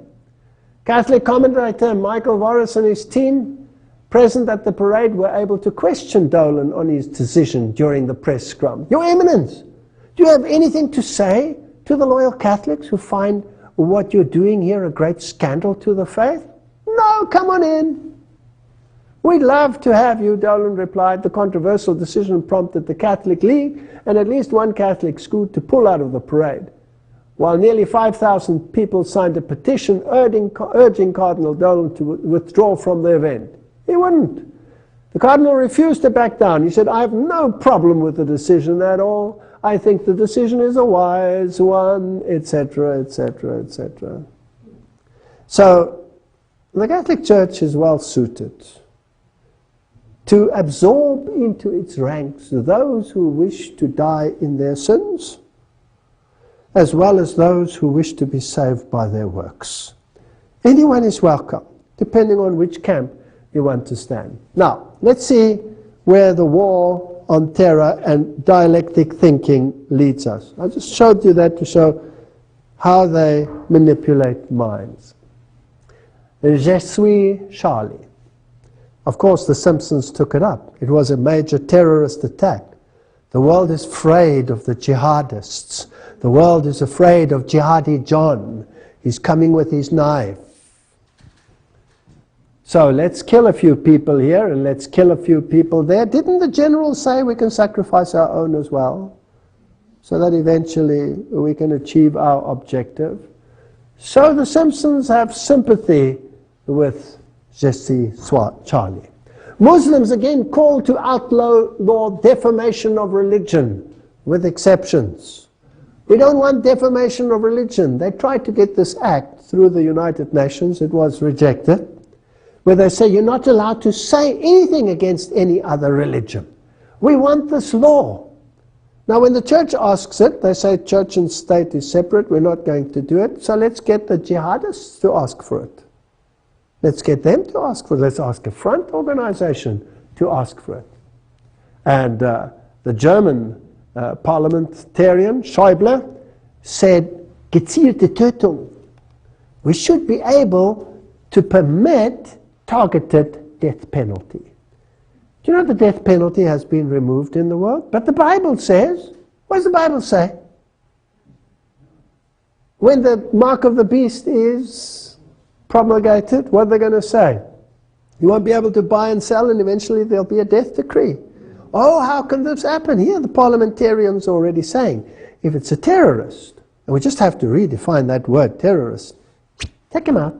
Catholic commentator Michael Voris and his team present at the parade were able to question Dolan on his decision during the press scrum. Your Eminence, do you have anything to say to the loyal Catholics who find what you're doing here a great scandal to the faith? No, come on in. We'd love to have you, Dolan replied. The controversial decision prompted the Catholic League and at least one Catholic school to pull out of the parade, while nearly 5,000 people signed a petition urging Cardinal Dolan to withdraw from the event. He wouldn't. The Cardinal refused to back down. He said, I have no problem with the decision at all. I think the decision is a wise one, etc., etc., etc. So, the Catholic Church is well suited to absorb into its ranks those who wish to die in their sins, as well as those who wish to be saved by their works. Anyone is welcome, depending on which camp you want to stand. Now, let's see where the war on terror and dialectic thinking leads us. I just showed you that to show how they manipulate minds. Jesuit Charlie. Of course, the Simpsons took it up. It was a major terrorist attack. The world is afraid of the jihadists. The world is afraid of Jihadi John. He's coming with his knife. So let's kill a few people here and let's kill a few people there. Didn't the general say we can sacrifice our own as well, so that eventually we can achieve our objective? So the Simpsons have sympathy with Jesuit Charlie. Muslims again call to outlaw defamation of religion, with exceptions. We don't want defamation of religion. They tried to get this act through the United Nations. It was rejected, where they say you're not allowed to say anything against any other religion. We want this law. Now when the church asks it, they say church and state is separate, we're not going to do it, so let's get the jihadists to ask for it. Let's get them to ask for it. Let's ask a front organization to ask for it. And the German parliamentarian, Schäuble, said, gezielte Tötung. We should be able to permit targeted death penalty. Do you know the death penalty has been removed in the world? But the Bible says, what does the Bible say? When the mark of the beast is promulgated, what are they going to say? You won't be able to buy and sell, and eventually there'll be a death decree. Oh, how can this happen? Here the parliamentarians are already saying, if it's a terrorist, and we just have to redefine that word, terrorist, take him out.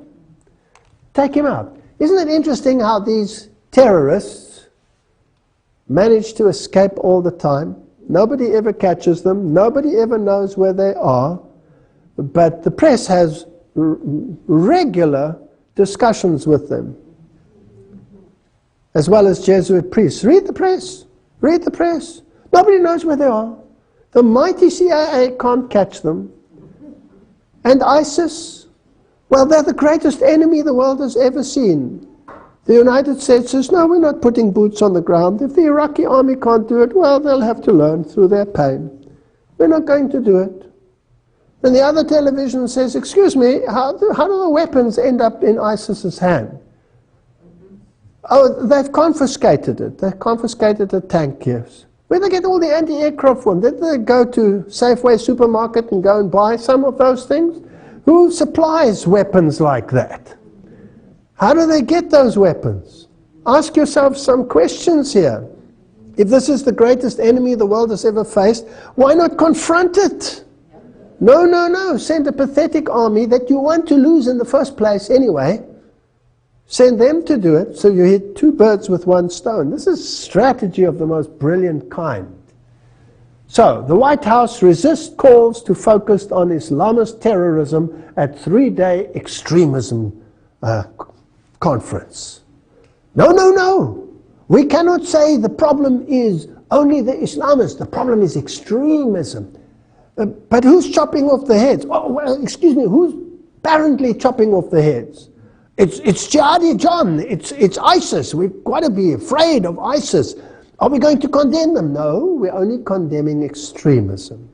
Take him out. Isn't it interesting how these terrorists manage to escape all the time? Nobody ever catches them. Nobody ever knows where they are. But the press has regular discussions with them, as well as Jesuit priests. Read the press. Read the press. Nobody knows where they are. The mighty CIA can't catch them. And ISIS, well, they're the greatest enemy the world has ever seen. The United States says, no, we're not putting boots on the ground. If the Iraqi army can't do it, well, they'll have to learn through their pain. We're not going to do it. And the other television says, excuse me, how do the weapons end up in ISIS's hand? Oh, they've confiscated it. They've confiscated the tank, yes. Where did they get all the anti-aircraft ones? Did they go to Safeway supermarket and go and buy some of those things? Who supplies weapons like that? How do they get those weapons? Ask yourself some questions here. If this is the greatest enemy the world has ever faced, why not confront it? No, no, no. Send a pathetic army that you want to lose in the first place anyway. Send them to do it, so you hit two birds with one stone. This is strategy of the most brilliant kind. So, the White House resists calls to focus on Islamist terrorism at three-day extremism conference. No, no, no. We cannot say the problem is only the Islamists. The problem is extremism. But who's chopping off the heads? Oh, well, excuse me, who's apparently chopping off the heads? It's Jihadi John. It's ISIS. We've got to be afraid of ISIS. Are we going to condemn them? No, we're only condemning extremism.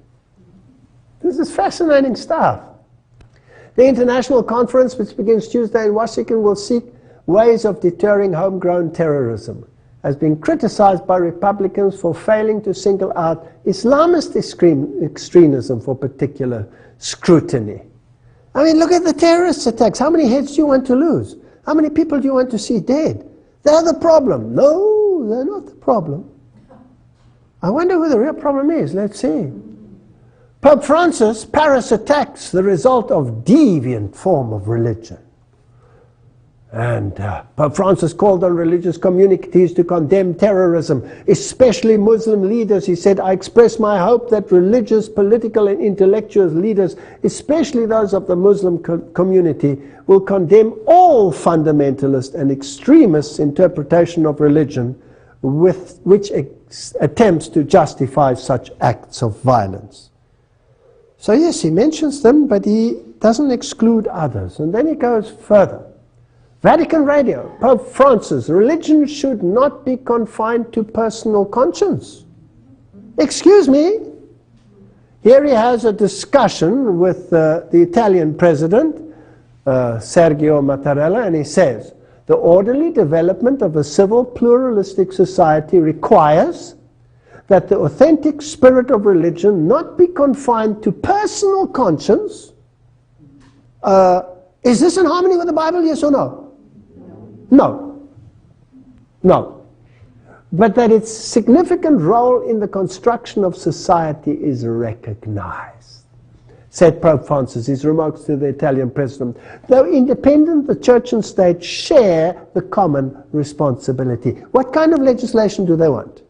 This is fascinating stuff. The international conference, which begins Tuesday in Washington, will seek ways of deterring homegrown terrorism, has been criticized by Republicans for failing to single out Islamist extremism for particular scrutiny. I mean, look at the terrorist attacks. How many heads do you want to lose? How many people do you want to see dead? They're the problem. No, they're not the problem. I wonder who the real problem is. Let's see. Pope Francis, Paris attacks, the result of deviant form of religion. And Pope Francis called on religious communities to condemn terrorism, especially Muslim leaders. He said, I express my hope that religious, political, and intellectual leaders, especially those of the Muslim community, will condemn all fundamentalist and extremist interpretation of religion with which attempts to justify such acts of violence. So yes, he mentions them, but he doesn't exclude others. And then he goes further. Vatican Radio, Pope Francis, religion should not be confined to personal conscience. Excuse me. Here he has a discussion with the Italian president, Sergio Mattarella, and he says, the orderly development of a civil pluralistic society requires that the authentic spirit of religion not be confined to personal conscience. Is this in harmony with the Bible, yes or no? No. No. But that its significant role in the construction of society is recognized, said Pope Francis, his remarks to the Italian president. Though independent, the church and state share the common responsibility. What kind of legislation do they want?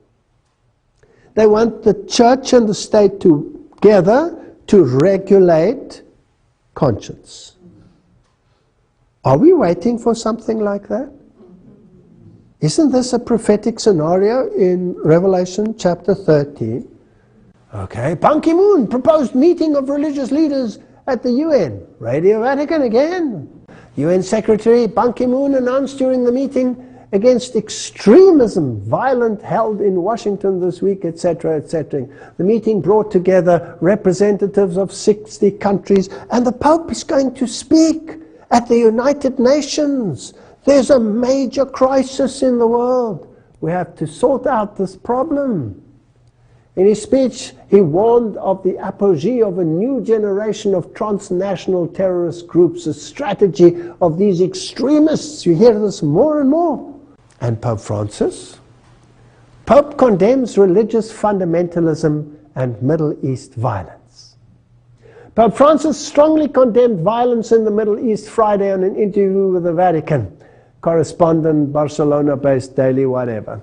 They want the church and the state together to regulate conscience. Are we waiting for something like that? Isn't this a prophetic scenario in Revelation chapter 13? Okay, Ban Ki-moon proposed meeting of religious leaders at the UN. Radio Vatican again. UN Secretary Ban Ki-moon announced during the meeting against extremism, violent held in Washington this week, etc., etc. The meeting brought together representatives of 60 countries, and the Pope is going to speak at the United Nations. There's a major crisis in the world. We have to sort out this problem. In his speech, he warned of the apogee of a new generation of transnational terrorist groups, a strategy of these extremists. You hear this more and more. And Pope Francis? Pope condemns religious fundamentalism and Middle East violence. Pope Francis strongly condemned violence in the Middle East Friday on an interview with the Vatican correspondent, Barcelona-based daily whatever.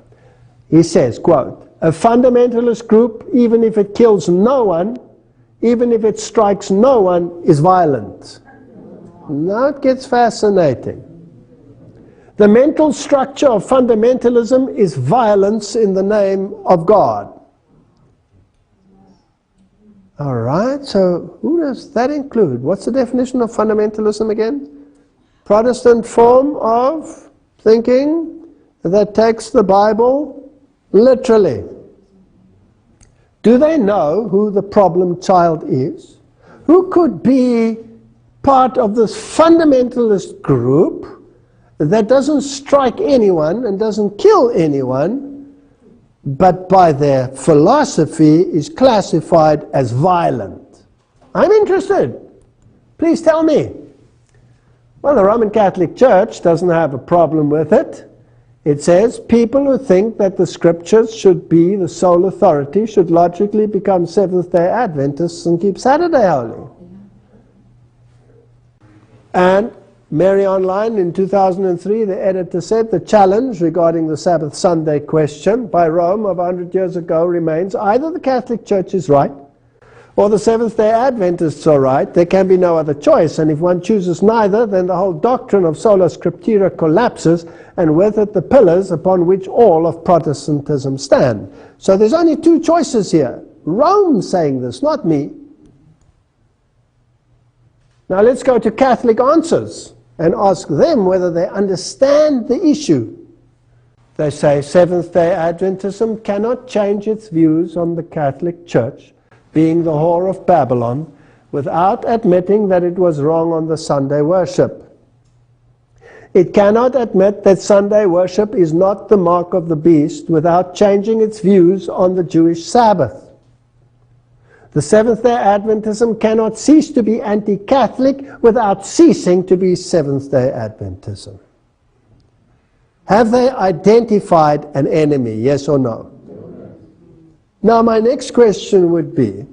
He says, quote, a fundamentalist group, even if it kills no one, even if it strikes no one, is violent. Now it gets fascinating. The mental structure of fundamentalism is violence in the name of God. All right, so who does that include? What's the definition of fundamentalism again? Protestant form of thinking that takes the Bible literally. Do they know who the problem child is? Who could be part of this fundamentalist group that doesn't strike anyone and doesn't kill anyone, but by their philosophy is classified as violent? I'm interested. Please tell me. Well, the Roman Catholic Church doesn't have a problem with it. It says people who think that the scriptures should be the sole authority should logically become Seventh-day Adventists and keep Saturday holy. And Mary Online in 2003, the editor said, the challenge regarding the Sabbath Sunday question by Rome of 100 years ago remains either the Catholic Church is right or the Seventh-day Adventists are right. There can be no other choice, and if one chooses neither, then the whole doctrine of sola scriptura collapses, and with it the pillars upon which all of Protestantism stand. So there's only two choices here. Rome saying this, not me. Now let's go to Catholic Answers and ask them whether they understand the issue. They say Seventh-day Adventism cannot change its views on the Catholic Church being the whore of Babylon without admitting that it was wrong on the Sunday worship. It cannot admit that Sunday worship is not the mark of the beast without changing its views on the Jewish Sabbath. The Seventh-day Adventism cannot cease to be anti-Catholic without ceasing to be Seventh-day Adventism. Have they identified an enemy, yes or no? Now my next question would be,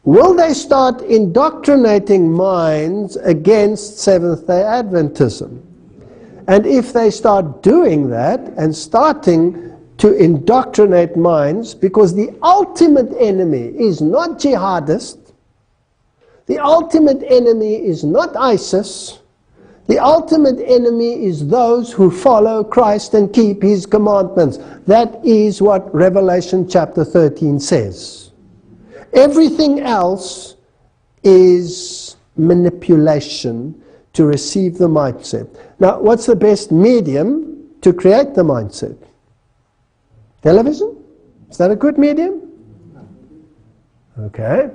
will they start indoctrinating minds against Seventh-day Adventism? And if they start doing that and starting to indoctrinate minds, because the ultimate enemy is not jihadist, the ultimate enemy is not ISIS, the ultimate enemy is those who follow Christ and keep his commandments. That is what Revelation chapter 13 says. Everything else is manipulation to receive the mindset. Now, what's the best medium to create the mindset? Television? Is that a good medium? Okay.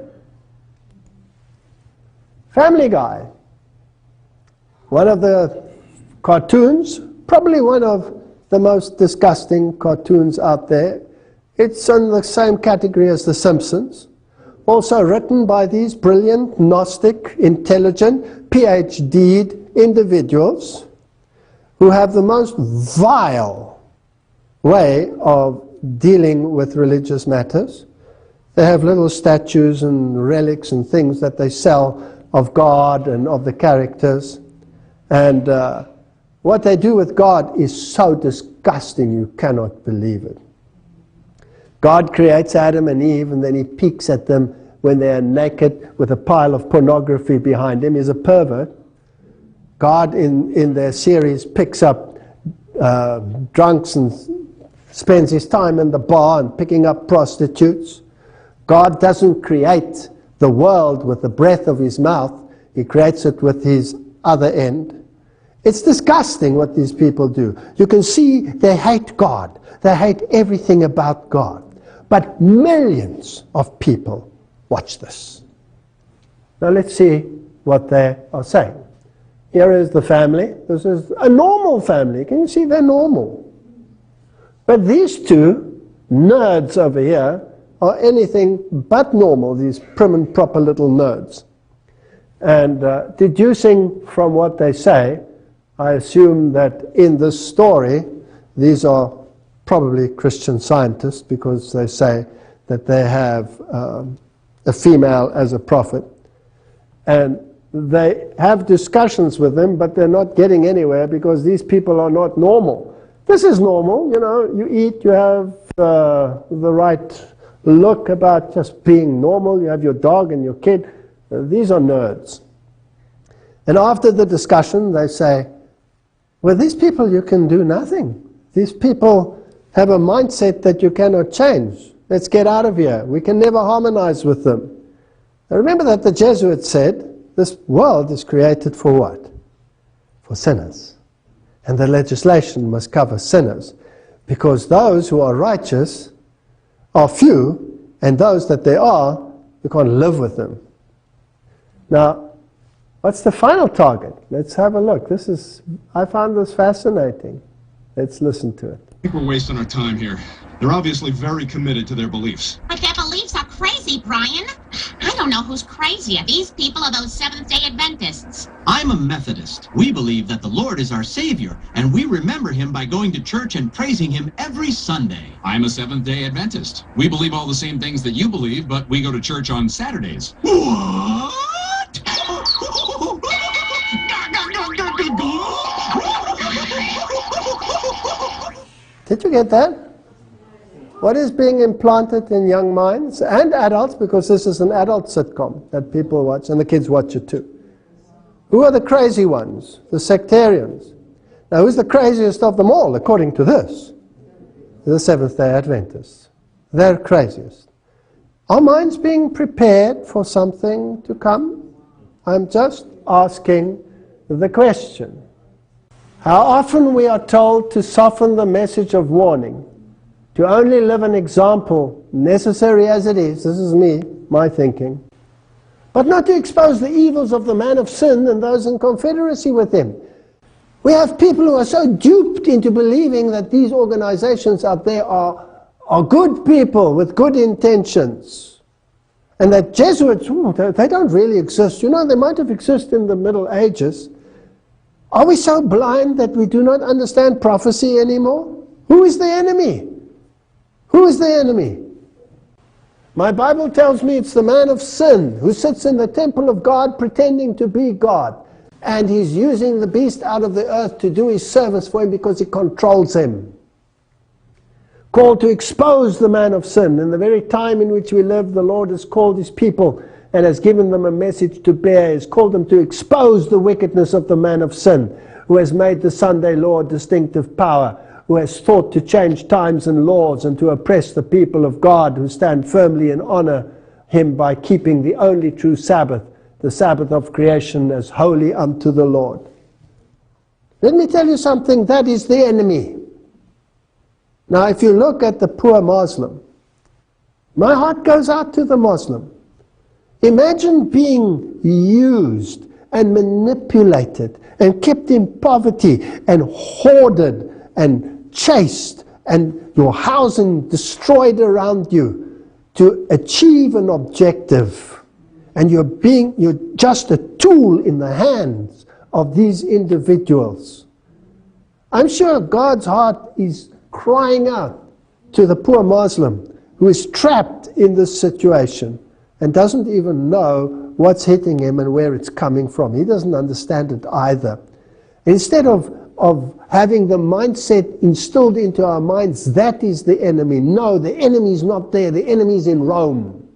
Family Guy. One of the cartoons, probably one of the most disgusting cartoons out there. It's in the same category as The Simpsons. Also written by these brilliant, Gnostic, intelligent, PhD'd individuals who have the most vile way of dealing with religious matters. They have little statues and relics and things that they sell of God and of the characters. And what they do with God is so disgusting you cannot believe it. God creates Adam and Eve, and then he peeks at them when they are naked with a pile of pornography behind him. He's a pervert. God in their series picks up drunks and spends his time in the bar and picking up prostitutes. God doesn't create the world with the breath of his mouth. He creates it with his other end. It's disgusting what these people do. You can see they hate God. They hate everything about God. But millions of people watch this. Now let's see what they are saying. Here is the family. This is a normal family. Can you see they're normal? But these two nerds over here are anything but normal, these prim and proper little nerds. And deducing from what they say, I assume that in this story, these are probably Christian Scientists, because they say that they have a female as a prophet. And they have discussions with them, but they're not getting anywhere because these people are not normal. This is normal, you know, you eat, you have the right look about just being normal, you have your dog and your kid. These are nerds. And after the discussion, they say, with these people you can do nothing. These people have a mindset that you cannot change. Let's get out of here. We can never harmonize with them. Now remember that the Jesuits said, this world is created for what? For sinners. And the legislation must cover sinners, because those who are righteous are few, and those that there are, you can't live with them. Now, what's the final target? Let's have a look. I found this fascinating. Let's listen to it. I think we're wasting our time here. They're obviously very committed to their beliefs. But their beliefs are crazy, Brian. I don't know who's crazier, these people or those Seventh-day Adventists. I'm a Methodist. We believe that the Lord is our Savior, and we remember Him by going to church and praising Him every Sunday. I'm a Seventh-day Adventist. We believe all the same things that you believe, but we go to church on Saturdays. What? Did you get that? What is being implanted in young minds and adults, because this is an adult sitcom that people watch and the kids watch it too. Who are the crazy ones? The sectarians. Now, who's the craziest of them all, according to this? The Seventh-day Adventists. They're craziest. Are minds being prepared for something to come? I'm just asking the question. How often we are told to soften the message of warning, to only live an example, necessary as it is, this is me, my thinking, but not to expose the evils of the man of sin and those in confederacy with him. We have people who are so duped into believing that these organizations out there are good people with good intentions, and that Jesuits, they don't really exist. You know, they might have existed in the Middle Ages. Are we so blind that we do not understand prophecy anymore? Who is the enemy? Who is the enemy? My Bible tells me it's the man of sin who sits in the temple of God pretending to be God. And he's using the beast out of the earth to do his service for him because he controls him. Called to expose the man of sin. In the very time in which we live, the Lord has called his people and has given them a message to bear. He has called them to expose the wickedness of the man of sin, who has made the Sunday law a distinctive power, who has thought to change times and laws and to oppress the people of God who stand firmly and honor him by keeping the only true Sabbath, the Sabbath of creation, as holy unto the Lord. Let me tell you something, that is the enemy. Now, if you look at the poor Muslim, my heart goes out to the Muslim. Imagine being used and manipulated and kept in poverty and hoarded and chased and your housing destroyed around you to achieve an objective. And you're just a tool in the hands of these individuals. I'm sure God's heart is crying out to the poor Muslim who is trapped in this situation and doesn't even know what's hitting him and where it's coming from. He doesn't understand it either. Instead of having the mindset instilled into our minds, that is the enemy. No, the enemy is not there. The enemy is in Rome.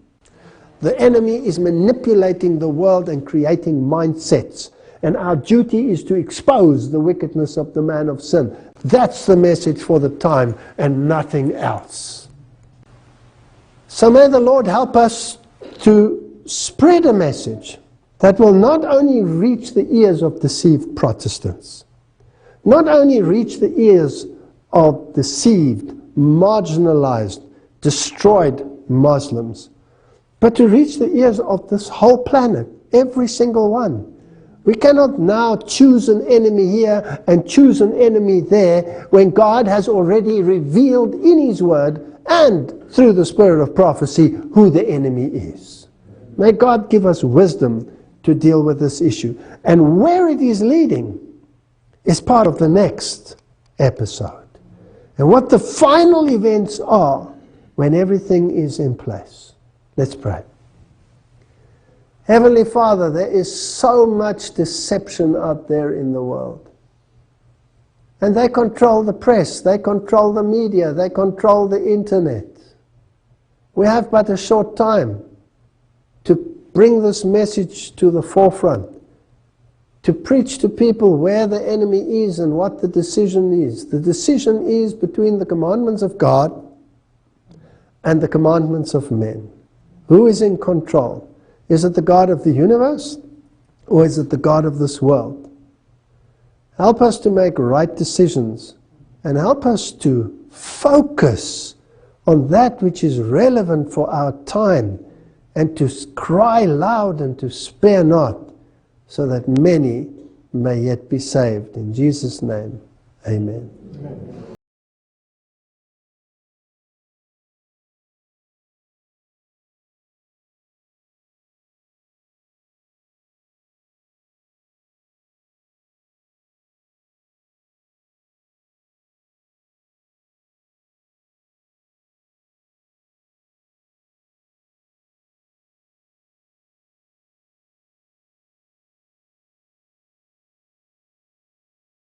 The enemy is manipulating the world and creating mindsets. And our duty is to expose the wickedness of the man of sin. That's the message for the time and nothing else. So may the Lord help us to spread a message that will not only reach the ears of deceived Protestants, not only reach the ears of deceived, marginalized, destroyed Muslims, but to reach the ears of this whole planet, every single one. We cannot now choose an enemy here and choose an enemy there when God has already revealed in His Word and through the spirit of prophecy who the enemy is. May God give us wisdom to deal with this issue. And where it is leading is part of the next episode. And what the final events are when everything is in place. Let's pray. Heavenly Father, there is so much deception out there in the world. And they control the press, they control the media, they control the internet. We have but a short time to bring this message to the forefront, to preach to people where the enemy is and what the decision is. The decision is between the commandments of God and the commandments of men. Who is in control? Is it the God of the universe, or is it the God of this world? Help us to make right decisions, and help us to focus on that which is relevant for our time, and to cry loud and to spare not, so that many may yet be saved. In Jesus' name, amen.